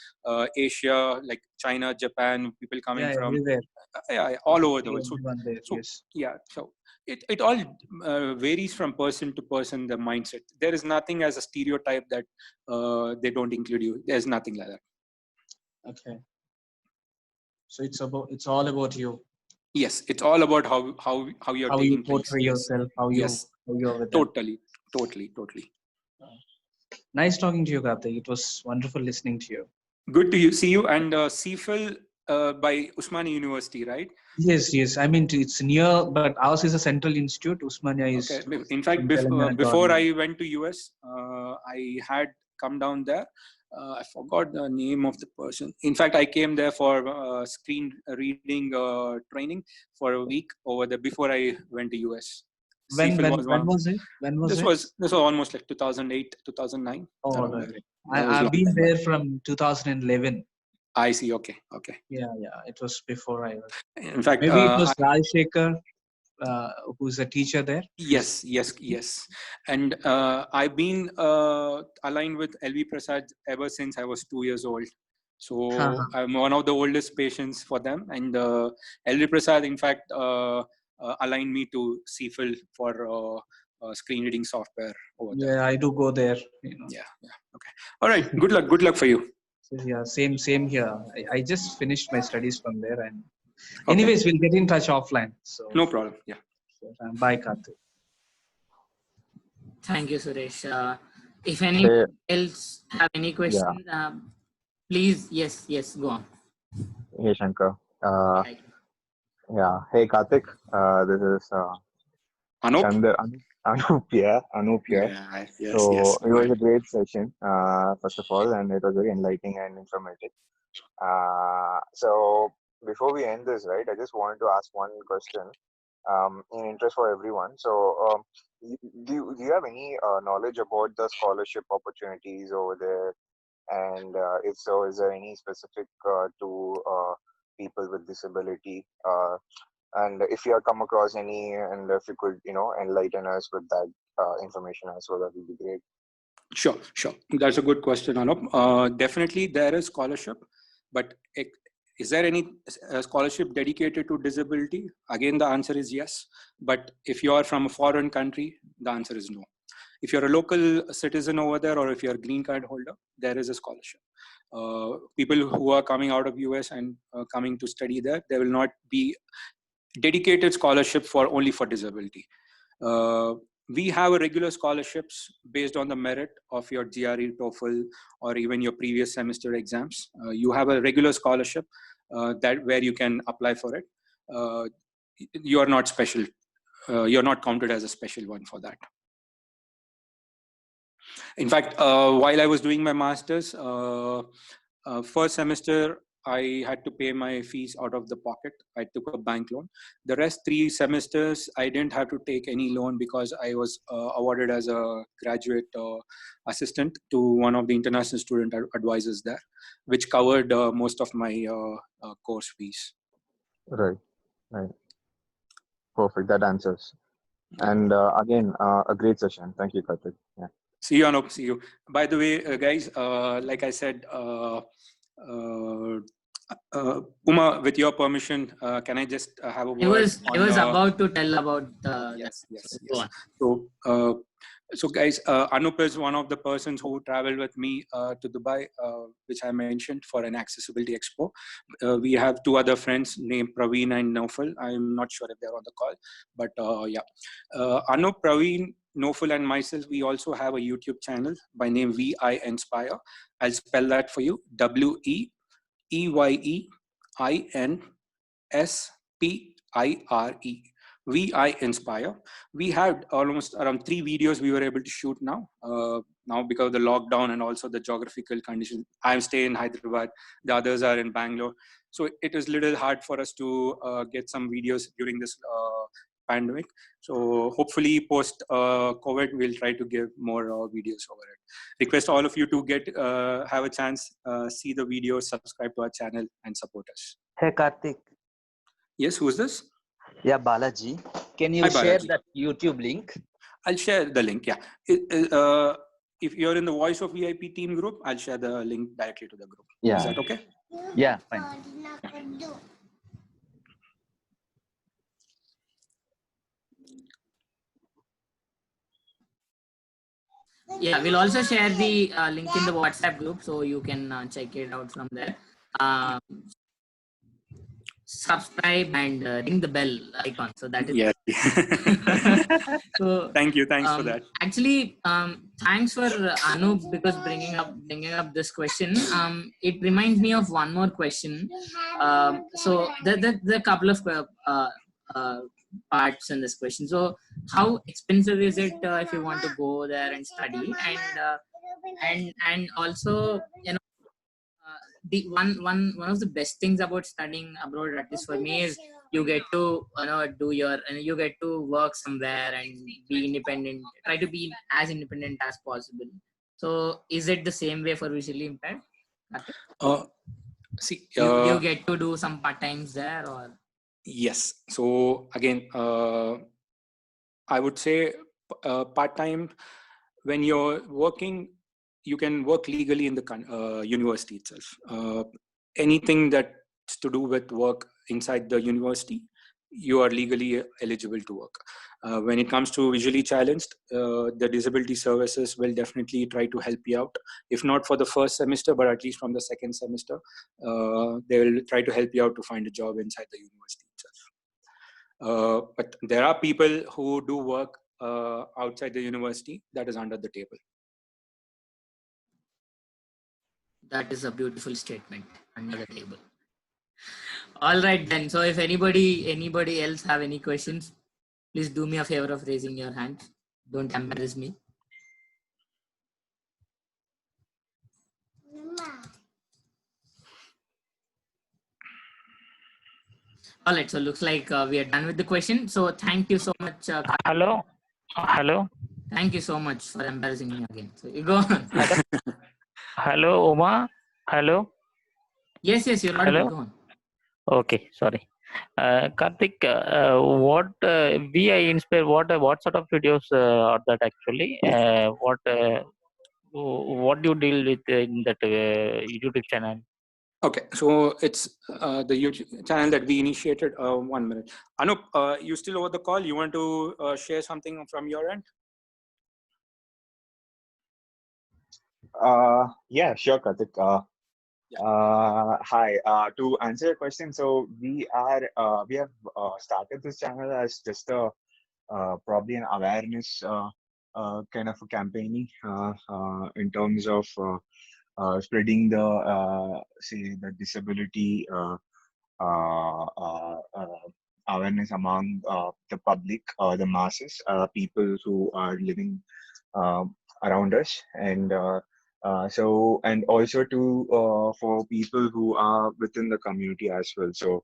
Asia, like China, Japan, people coming from everywhere. All over the world. There, So yes. yeah, so it all varies from person to person, the mindset. There is nothing as a stereotype that they don't include you. There's nothing like that. Okay. So it's all about you. Yes, it's all about how you're How taking you portray things. yourself, how you are with them. Totally. Nice talking to you, Karthik. It was wonderful listening to you. Good to see you. And CFIL by Usmania University, right? Yes. I mean, it's near, but ours is a central institute. Usmania is. Okay. In fact, before I went to US, I had come down there. I forgot the name of the person. In fact, I came there for screen reading training for a week over there before I went to US. When was it? This was almost like 2008, 2009. Oh, right. I've been there from 2011. I see. Okay. Yeah. It was before I was. In fact, maybe it was Rajshekhar, who's a teacher there. Yes. And I've been aligned with LV Prasad ever since I was 2 years old. So I'm one of the oldest patients for them. And LV Prasad, in fact, aligned me to CFIL for screen reading software over there. Yeah, I do go there. Yeah. Okay. All right. Good luck for you. Yeah, same here. I just finished my studies from there, and anyways, we'll get in touch offline. So no problem. Yeah. Bye, Karthik. Thank you, Suresh. If anyone else have any questions, please, yes, go on. Hey, Shankar. Yeah. Hey, Karthik. This is Anup here. Yes. It was a great session, first of all, and it was very enlightening and informative. So before we end this, right, I just wanted to ask one question in interest for everyone. So do you have any knowledge about the scholarship opportunities over there? And if so, is there any specific to people with disability? And if you have come across any, and if you could, enlighten us with that information as well, that would be great. Sure. That's a good question, Anup. Definitely there is scholarship, but is there any scholarship dedicated to disability? Again, the answer is yes. But if you are from a foreign country, the answer is no. If you're a local citizen over there, or if you're a green card holder, there is a scholarship. People who are coming out of US and coming to study there will not be dedicated scholarship only for disability. We have a regular scholarships based on the merit of your GRE, TOEFL, or even your previous semester exams. You have a regular scholarship where you can apply for it. You are not special. You're not counted as a special one for that. In fact, while I was doing my master's, first semester, I had to pay my fees out of the pocket. I took a bank loan. The rest 3 semesters, I didn't have to take any loan because I was awarded as a graduate assistant to one of the international student advisors there, which covered most of my course fees. Right. Perfect. That answers. And again, a great session. Thank you, Karthik. Yeah. See you, Anup. See you. By the way, guys, like I said, Uma, with your permission, can I just have a word? I was about to tell about yes. So guys, Anup is one of the persons who traveled with me to Dubai, which I mentioned for an accessibility expo. We have 2 other friends named Praveen and Naufal. I'm not sure if they're on the call, but yeah. Anup, Praveen, Noful and myself, we also have a YouTube channel by name VI Inspire. I'll spell that for you: WEEYEINSPIRE. VI Inspire. We had almost around 3 videos we were able to shoot now. Now because of the lockdown and also the geographical conditions, I'm staying in Hyderabad, the others are in Bangalore. So it was a little hard for us to get some videos during this pandemic. So hopefully post COVID, we'll try to give more videos over it. Request all of you to have a chance, see the videos, subscribe to our channel and support us. Hey Karthik. Yes, who's this? Yeah, Balaji. Can you Hi, share Balaji. that YouTube link? I'll share the link. Yeah. If you're in the Voice of VIP team group, I'll share the link directly to the group. Yeah. Is that okay? Yeah, fine. Yeah, we'll also share the link in the WhatsApp group, so you can check it out from there. Subscribe and ring the bell icon. So that is. Yeah. So thanks for that. Actually, thanks for Anup, because bringing up this question. It reminds me of one more question. So the couple of parts in this question. So how expensive is it if you want to go there and study, and also, you know, the one of the best things about studying abroad, at least for me, is you get to you get to work somewhere and be independent, try to be as independent as possible. So is it the same way for visually impaired? See, you get to do some part-times there, or? Yes. So again, I would say part-time, when you're working, you can work legally in the university itself. Anything that's to do with work inside the university, you are legally eligible to work. When it comes to visually challenged, the disability services will definitely try to help you out. If not for the first semester, but at least from the second semester, they will try to help you out to find a job inside the university itself. But there are people who do work outside the university that is under the table. That is a beautiful statement, under the table. All right then. So if anybody else have any questions, please do me a favor of raising your hand. Don't embarrass me. All right. So looks like we are done with the question. So thank you so much. Hello. Thank you so much for embarrassing me again. So you go on. Hello, Uma. Hello. Yes, you're audible. Hello. Go on. Okay, sorry. Karthik, what VI Inspire? What sort of videos are that actually? What do you deal with in that YouTube channel? Okay, so it's the YouTube channel that we initiated. 1 minute. Anup, you still over the call? You want to share something from your end? Yeah, sure, Karthik. Hi. To answer your question, so we have started this channel as just a probably an awareness kind of a campaigning in terms of spreading the say the disability awareness among the public, the masses, people who are living around us, and so and also to for people who are within the community as well. So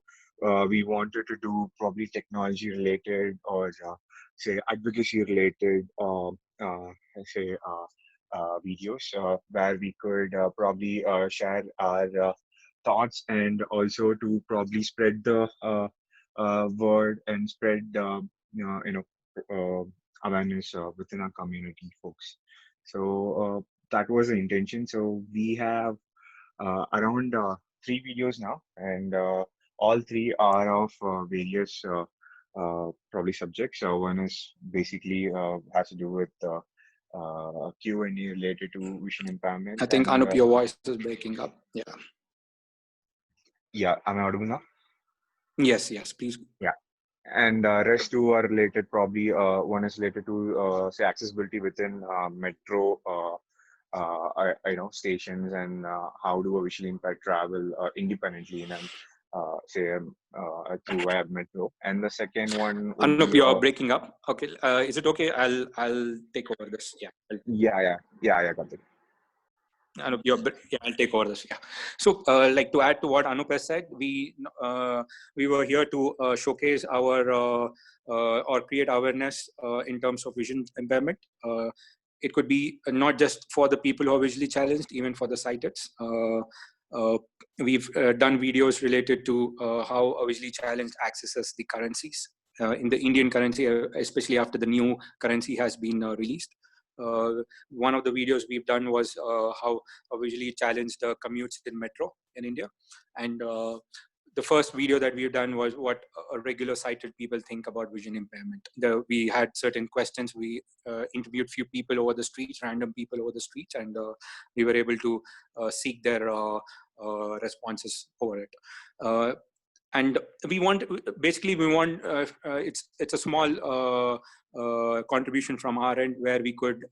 we wanted to do probably technology related or say advocacy related say videos where we could probably share our thoughts, and also to probably spread the word and spread awareness within our community, folks. So that was the intention. So we have around 3 videos now, and all 3 are of various probably subjects. One is basically has to do with Q&A related to vision impairment. I think Anup, your voice is breaking up. Yeah, am I audible now? Yes, please. Yeah. And rest two are related, probably one is related to say accessibility within metro stations, and how do a visually impaired travel independently in an through via metro. And the second one would Anup, be you're breaking up. Okay, is it okay? I'll take over this. Yeah. got it. Anup, I'll take over this. Yeah. So, like to add to what Anup has said, we were here to showcase our or create awareness in terms of vision impairment. It could be not just for the people who are visually challenged, even for the sighted. We've done videos related to how a visually challenged accesses the currencies in the Indian currency, especially after the new currency has been released. One of the videos we've done was how visually challenged commutes in metro in India, and the first video that we've done was what a regular sighted people think about vision impairment. We had certain questions. We interviewed few people over the streets, random people over the streets, and we were able to seek their responses over it. And we want it's a small contribution from our end, where we could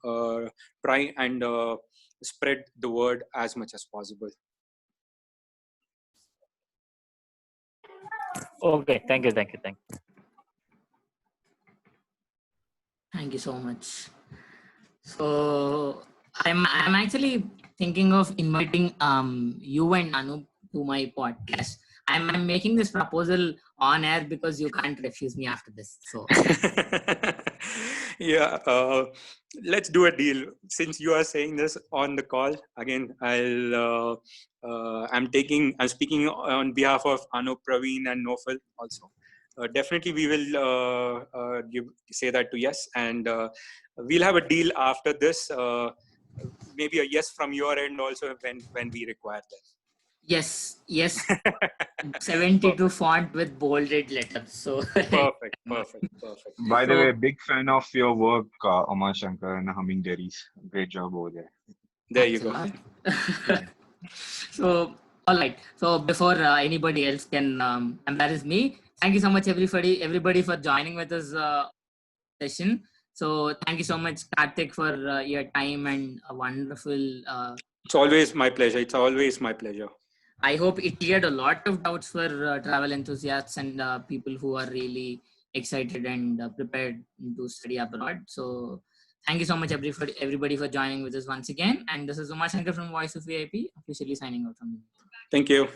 try and spread the word as much as possible. Okay, thank you. Thank you so much. So I'm actually thinking of inviting you and Anup to my podcast. I'm making this proposal on air because you can't refuse me after this. So yeah, let's do a deal. Since you are saying this on the call again, I'm speaking on behalf of Anup, Praveen, and Nofal also. Definitely, we will say that to yes, and we'll have a deal after this. Maybe a yes from your end also when we require that. yes, 72 font with bolded letters. So perfect. By the way, big fan of your work, Omar Shankar and Humming Dairies. Great job over there. There you go. So, all right. So before anybody else can embarrass me, thank you so much, everybody for joining with us session. So thank you so much, Karthik, for your time and a wonderful. It's always my pleasure. I hope it cleared a lot of doubts for travel enthusiasts and people who are really excited and prepared to study abroad. So thank you so much, everybody for joining with us once again. And this is Uma Shankar from Voice of VIP, officially signing out from you. Thank you.